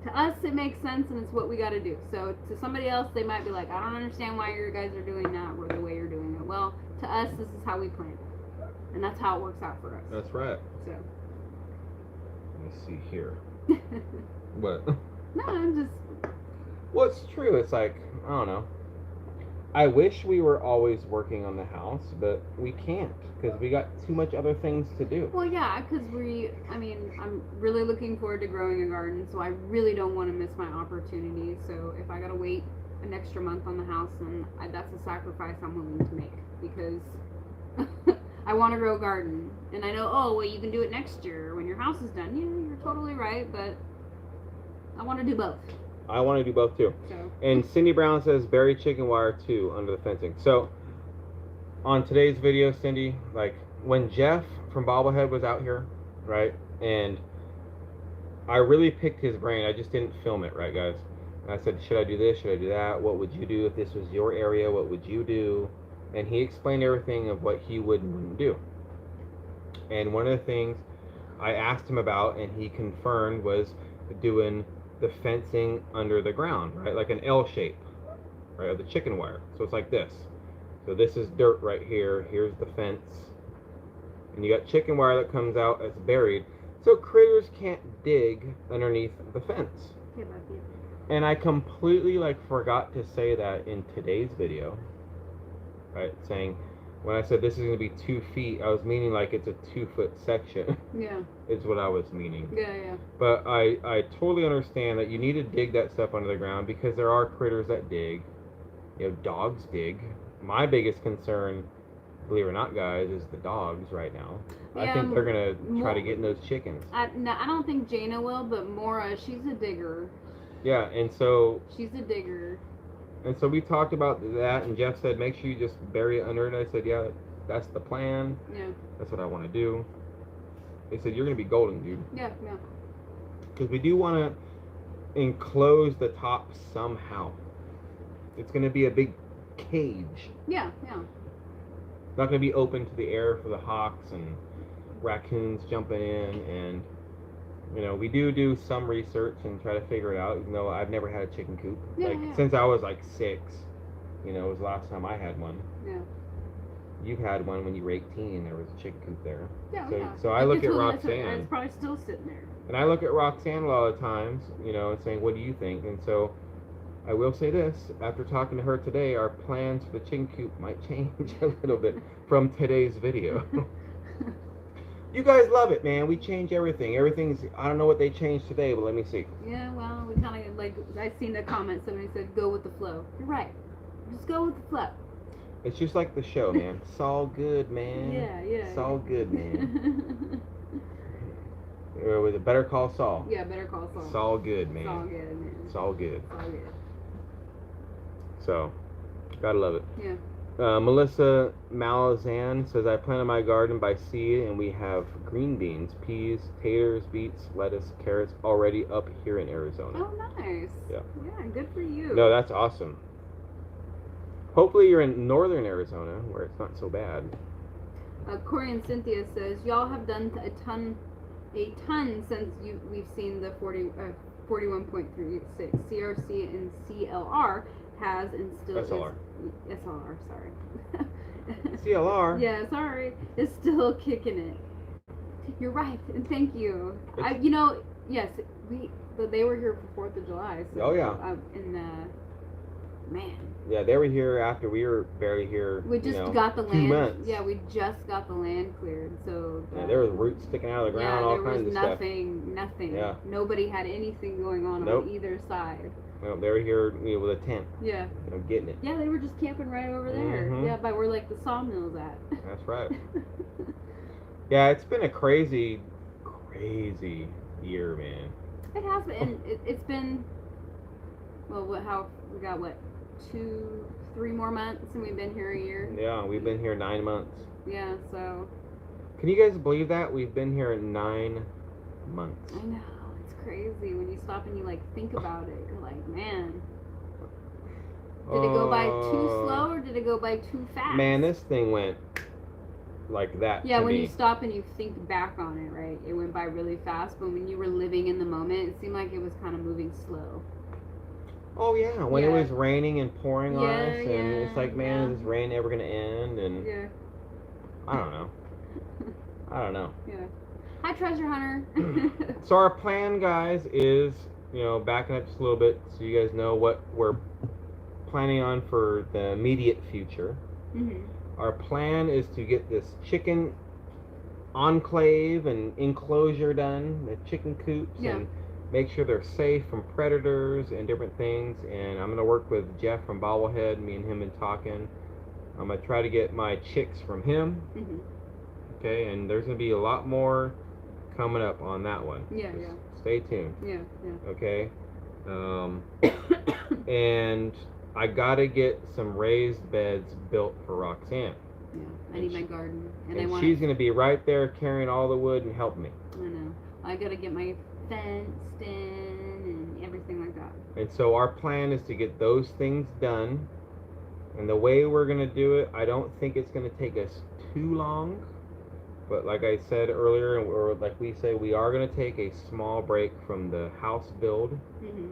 To us, it makes sense, and it's what we got to do. So to somebody else, they might be like, I don't understand why you guys are doing that or the way you're doing it. Well, to us, this is how we plan it, and that's how it works out for us. That's right. So. Let me see here. What? No, I'm just. Well, it's true. It's like, I don't know. I wish we were always working on the house, but we can't because we got too much other things to do. Well, yeah, because I'm really looking forward to growing a garden, so I really don't want to miss my opportunity. So if I got to wait an extra month on the house, then that's a sacrifice I'm willing to make because I want to grow a garden. And I know, oh, well, you can do it next year when your house is done. Yeah, you're totally right, but I want to do both. I want to do both too. So. And Cindy Brown says buried chicken wire too under the fencing. So on today's video, Cindy, like when Jeff from Bobblehead was out here, right? And I really picked his brain. I just didn't film it, right, guys? And I said, should I do this? Should I do that? What would you do if this was your area? What would you do? And he explained everything of what he would and wouldn't do. And one of the things I asked him about and he confirmed was doing the fencing under the ground, right? Like an L shape, right? Of the chicken wire. So it's like this. So this is dirt right here. Here's the fence. And you got chicken wire that comes out that's buried. So critters can't dig underneath the fence. And I completely forgot to say that in today's video, right? Saying, when I said this is going to be 2 feet, I was meaning like it's a 2-foot section. Yeah. Is what I was meaning. Yeah. But I totally understand that you need to dig that stuff under the ground because there are critters that dig. Dogs dig. My biggest concern, believe it or not, guys, is the dogs right now. Yeah, I think they're going to try to get in those chickens. No, I don't think Jaina will, but Maura, she's a digger. Yeah, and so... She's a digger. And so we talked about that, and Jeff said, make sure you just bury it under it. I said, yeah, that's the plan. Yeah. That's what I want to do. He said, you're going to be golden, dude. Yeah, yeah. Because we do want to enclose the top somehow. It's going to be a big cage. Yeah, yeah. Not going to be open to the air for the hawks and raccoons jumping in. And, you know, we do some research and try to figure it out, even though I've never had a chicken coop. Yeah, like, yeah. since I was like 6, you know, it was the last time I had one. Yeah. You had one when you were 18. There was a chicken coop there. Yeah, So, yeah. so I look at And Roxanne. it's probably still sitting there. And I look at Roxanne a lot of times, you know, and saying, what do you think? And so I will say this, after talking to her today, our plans for the chicken coop might change a little bit from today's video. You guys love it, man. We change everything. Everything's, I don't know what they changed today, but let me see. Yeah, well, we kind of, like, I seen the comment, somebody said, go with the flow. You're right. Just go with the flow. It's just like the show, man. It's all good, man. Yeah, yeah. It's all good, man. With a Better Call Saul. Yeah, Better Call Saul. It's all good, man. It's all good, man. It's all good. It's all good. So, gotta love it. Yeah. Melissa Malazan says, I planted my garden by seed and we have green beans, peas, taters, beets, lettuce, carrots already up here in Arizona. Oh, nice. Yeah. Yeah, good for you. No, that's awesome. Hopefully you're in northern Arizona where it's not so bad. Corey and Cynthia says, y'all have done a ton since we've seen the 41.36 CRC and CLR has and still SLR. is SLR, sorry. CLR? Yeah, sorry. It's still kicking it. You're right, and thank you. It's- You know, yes, they were here for 4th of July. So, Oh, yeah. Man. Yeah, they were here after we were barely here. We just you know, got the 2 land. months. Yeah, we just got the land cleared. So Yeah, there was roots sticking out of the ground, all kinds of stuff. Nothing. Yeah. Nobody had anything going on Nope. on either side. Well, they were here, you know, with a tent, Yeah. you know, getting it. Yeah, they were just camping right over there. Mhm. Yeah, by where like the Sawmill's at. That's right. Yeah, it's been a crazy year, man. It has been. And it's been. Well, we got 2-3 more months, and we've been here a year. Yeah, we've been here 9 months. Yeah, so. Can you guys believe that? We've been here 9 months. I know, it's crazy when you stop and you like think about it. You're like, man, did it go by too slow or did it go by too fast? Man, this thing went like that. Yeah, to when me. you stop and you think back on it, right? It went by really fast, but when you were living in the moment, it seemed like it was kind of moving slow. Oh yeah, when it Yeah. was raining and pouring on Yeah, us, and it's like, man, yeah. is this rain ever gonna end? And Yeah. I don't know. I don't know. Yeah. Hi, Treasure Hunter. So our plan, guys, is, you know, backing up just a little bit so you guys know what we're planning on for the immediate future. Mhm. Our plan is to get this chicken enclave and enclosure done, the chicken coops, Yeah. and make sure they're safe from predators and different things. And I'm going to work with Jeff from Bobblehead. Me and him been talking. I'm going to try to get my chicks from him. Mhm. Okay, and there's going to be a lot more coming up on that one. Yeah, Just yeah. stay tuned. Yeah, yeah. Okay. And I got to get some raised beds built for Roxanne. Yeah. I need my garden, and I And want. she's going to be right there carrying all the wood and helping me. I know. I gotta get my fenced in and everything like that. And so our plan is to get those things done. And the way we're going to do it, I don't think it's going to take us too long. But like I said earlier, or like we say, we are going to take a small break from the house build. Mhm.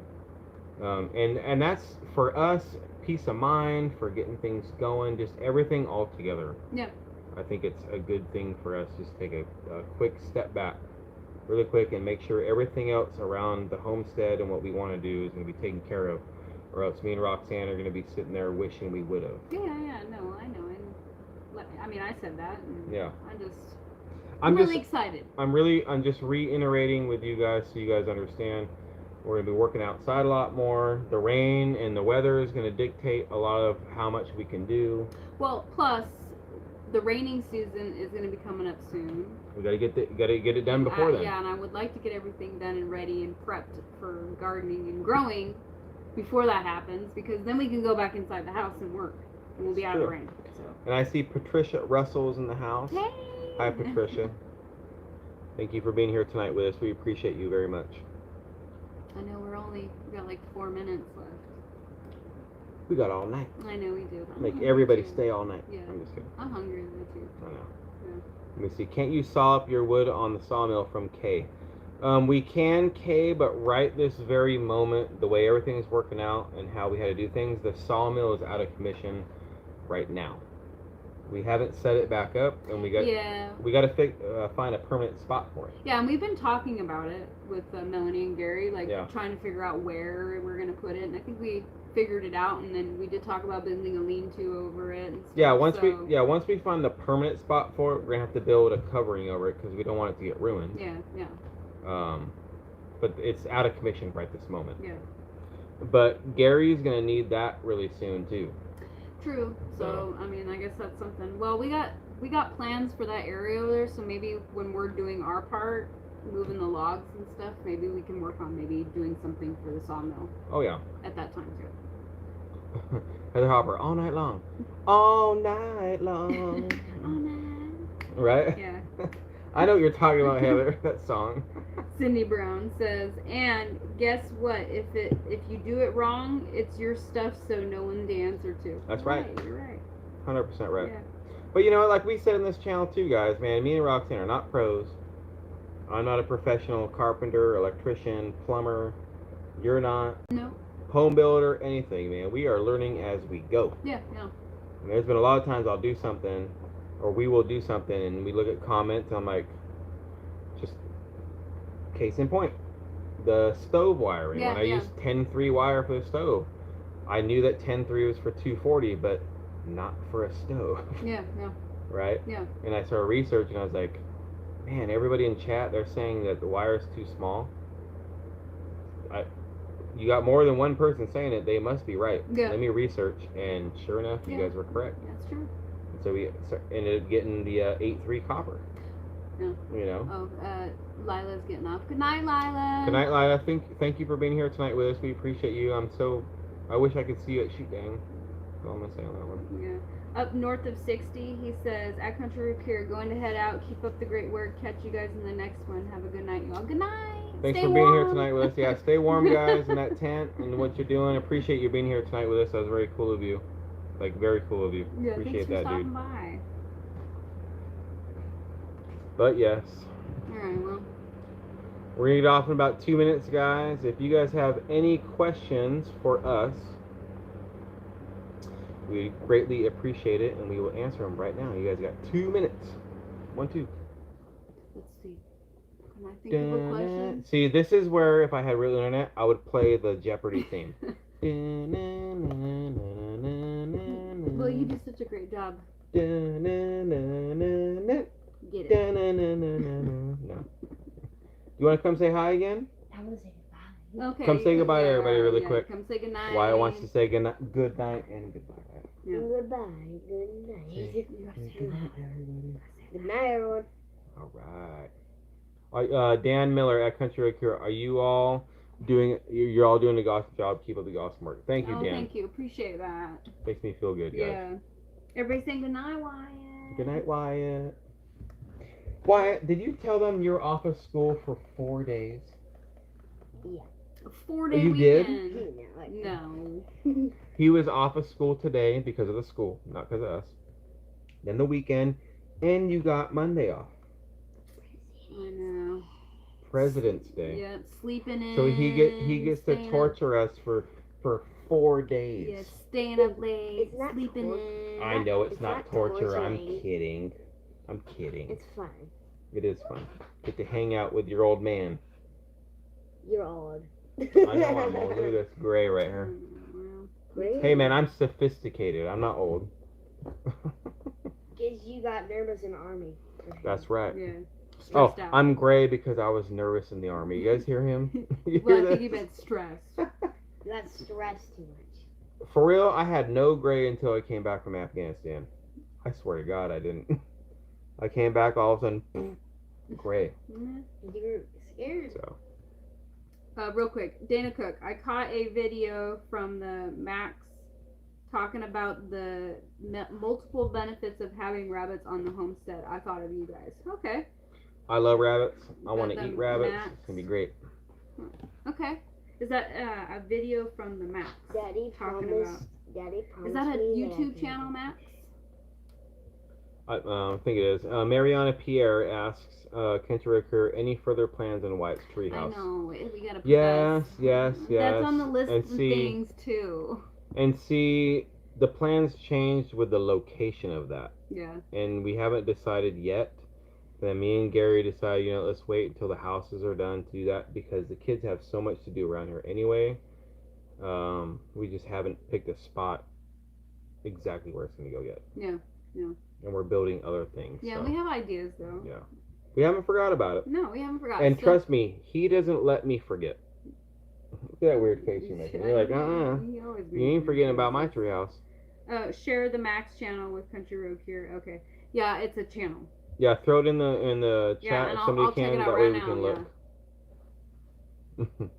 And that's for us, peace of mind, for getting things going, just everything all together. Yeah. I think it's a good thing for us just to take a quick step back really quick and make sure everything else around the homestead and what we want to do is going to be taken care of, or else me and Roxanne are going to be sitting there wishing we would have. Yeah, no, I know. And I mean, I said that. And Yeah. I'm really excited. I'm just reiterating with you guys so you guys understand. We're going to be working outside a lot more. The rain and the weather is going to dictate a lot of how much we can do. Well, plus the raining season is going to be coming up soon. We got to get it done before then. Yeah, and I would like to get everything done and ready and prepped for gardening and growing before that happens, because then we can go back inside the house and work, and we'll be out of the True. rain. So. And I see Patricia Russell's in the house. Hey. Hi, Patricia. Thank you for being here tonight with us. We appreciate you very much. I know we got like 4 minutes left. We got all night. I know we do. I'm Make hungry everybody too. stay all night. Yeah. I'm just kidding. I'm hungry though too. I know. Yeah. Let me see. Can't you saw up your wood on the sawmill from K? We can, K, but right this very moment, the way everything's working out and how we had to do things, the sawmill is out of commission right now. We haven't set it back up, and we got to find a permanent spot for it. Yeah, and we've been talking about it with Melanie and Gary, like Yeah. trying to figure out where we're gonna put it, and I think we figured it out, and then we did talk about building a lean-to over it. And stuff, Yeah, once so, once we find the permanent spot for it, we're gonna have to build a covering over it because we don't want it to get ruined. Yeah. But it's out of commission right this moment. Yeah. But Gary's gonna need that really soon too. True. So I mean, I guess that's something. Well, we got plans for that area over there, so maybe when we're doing our part, moving the logs and stuff, maybe we can work on maybe doing something for the sawmill. Oh yeah. At that time too. Heather Hopper, all night long. All night long. All night. Right? Yeah. I know what you're talking about, Heather. That song. Cindy Brown says, and guess what? If you do it wrong, it's your stuff, so no one to answer to. That's right. You're right. 100% right. Yeah. But you know what? Like we said in this channel too, guys, man, me and Roxanne are not pros. I'm not a professional carpenter, electrician, plumber. You're not. No. Home builder, anything, man. We are learning as we go. Yeah. And there's been a lot of times I'll do something, or we will do something, and we look at comments, and I'm like, just case in point, the stove wiring. Yeah, when I used 10-3 wire for the stove, I knew that 10-3 was for 240, but not for a stove. Yeah. Right? Yeah. And I started researching, I was like, man, everybody in chat, they're saying that the wire is too small. You got more than one person saying it, they must be right. Yeah. Let me research, and sure enough, you guys were correct. That's true. And so we ended up getting the 8-3 copper. Yeah. You know? Oh, Lila's getting off. Good night, Lila. Good night, Lila. Thank you for being here tonight with us. We appreciate you. I wish I could see you at Shoot Gang. That's all I'm going to say on that one. Yeah. Up north of 60, he says, at Country Roadcure, going to head out. Keep up the great work. Catch you guys in the next one. Have a good night, y'all. Good night. Thanks Stay for being here warm. tonight with us. Yeah, stay warm, guys, in that tent and what you're doing. Appreciate you being here tonight with us. That was very cool of you. Like, very cool of you. Yeah, Appreciate thanks for that, stopping dude. by. But yes. Alright, well. We're going to get off in about 2 minutes, guys. If you guys have any questions for us, we greatly appreciate it, and we will answer them right now. You guys got 2 minutes. 1, 2. Let's see. Can I think of a question? See, this is where if I had real internet, I would play the Jeopardy theme. Well, you do such a great job. Get it. No. You want to come say hi again? I'm gonna say goodbye. Okay. Come say goodbye to everybody really quick. Come say goodnight. Wyatt wants to say good night and goodbye. Right? Yeah. Goodbye. Good night. Good night, everybody. Good night, everyone. All right. Dan Miller at Country Roadcure, are you all doing? You're all doing a awesome job. Keep up the awesome work. Thank you, Dan. Thank you. Appreciate that. Makes me feel good, guys. Yeah. Everybody saying goodnight, Wyatt. Good night, Wyatt. Wyatt, did you tell them you're off of school for 4 days? Yeah. A 4-day You did? weekend. No. He was off of school today because of the school, not because of us. Then the weekend, and you got Monday off. I know. President's Day. Yeah, sleeping in. So he gets to staying torture us for 4 days. Yeah, staying up late, It's not sleeping tor- in. I know it's not torture. I'm torturing. kidding. I'm kidding. It's fun. It is fun. Get to hang out with your old man. You're old. I know I'm old. Look at this gray right here. Great. Hey man, I'm sophisticated. I'm not old. Because you got nervous in the army. That's right. Yeah. Oh, Stressed out. I'm gray because I was nervous in the army. You guys hear him? You Well, hear I think you that? meant stressed. You got stressed too much. For real, I had no gray until I came back from Afghanistan. I swear to God, I didn't. I came back all of a sudden, gray. Yeah. You're scared. So, Real quick, Dana Cook. I caught a video from the Max talking about the multiple benefits of having rabbits on the homestead. I thought of you guys. Okay. I love rabbits. I want to The eat rabbits. Max. It's gonna be great. Okay. Is that a video from the Max? Daddy talking promised. about? Daddy promised. Is that a me that I YouTube can- channel, Max? I think it is. Mariana Pierre asks, Country Roadcure, any further plans on White's Treehouse? I know. We gotta put Yes, that. yes, yes. That's on the list And of see- things too. And see, the plans changed with the location of that. Yeah. And we haven't decided yet. Then me and Gary decided, let's wait until the houses are done to do that because the kids have so much to do around here anyway. We just haven't picked a spot exactly where it's going to go yet. Yeah. And we're building other things. Yeah, so, we have ideas though. yeah. We haven't forgot about it. No, we haven't forgotten. And So- trust me, he doesn't let me forget. Look at that weird face you're making. You're like, You always you ain't forgetting about my treehouse. Share the Max channel with Country Roadcure. Okay. Yeah, it's a channel. Yeah, throw it in the Yeah, chat and if I'll somebody check can. it out That way right we now, can look.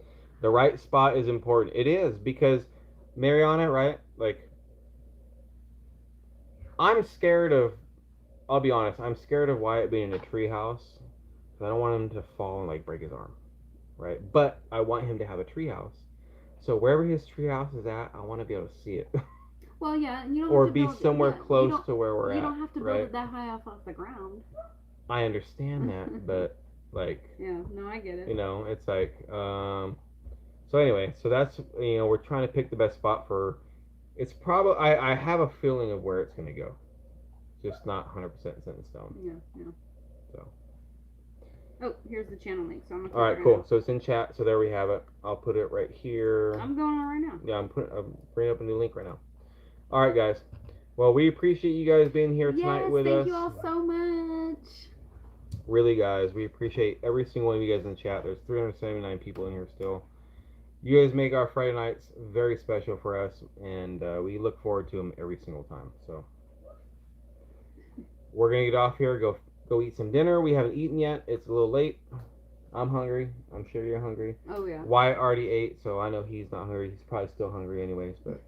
The right spot is important. It is because Mariana, right? Like, I'm scared of. I'll be honest. I'm scared of Wyatt being in a treehouse. I don't want him to fall and like break his arm, right? But I want him to have a treehouse. So wherever his treehouse is at, I want to be able to see it, Well, yeah, you don't or have to be build, somewhere yeah, close to where we're at. You don't have to build right? it that high off the ground. I understand that, but like. Yeah, no, I get it. It's like, so anyway, so that's, we're trying to pick the best spot for, it's probably, I have a feeling of where it's going to go. Just not 100% set in stone. Yeah. So. Oh, here's the channel link. So I'm gonna. All right, cool. So it's in chat. So there we have it. I'll put it right here. I'm going on right now. Yeah, I'm bringing up a new link right now. All right, guys. Well, we appreciate you guys being here tonight with us. Thank you all so much. Really, guys, we appreciate every single one of you guys in the chat. There's 379 people in here still. You guys make our Friday nights very special for us, and we look forward to them every single time. So we're gonna get off here, go eat some dinner. We haven't eaten yet. It's a little late. I'm hungry. I'm sure you're hungry. Oh yeah. Wyatt already ate, so I know he's not hungry. He's probably still hungry anyways, but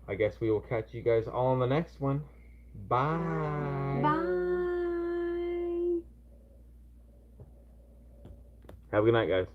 I guess we will catch you guys all on the next one. Bye. Bye. Have a good night, guys.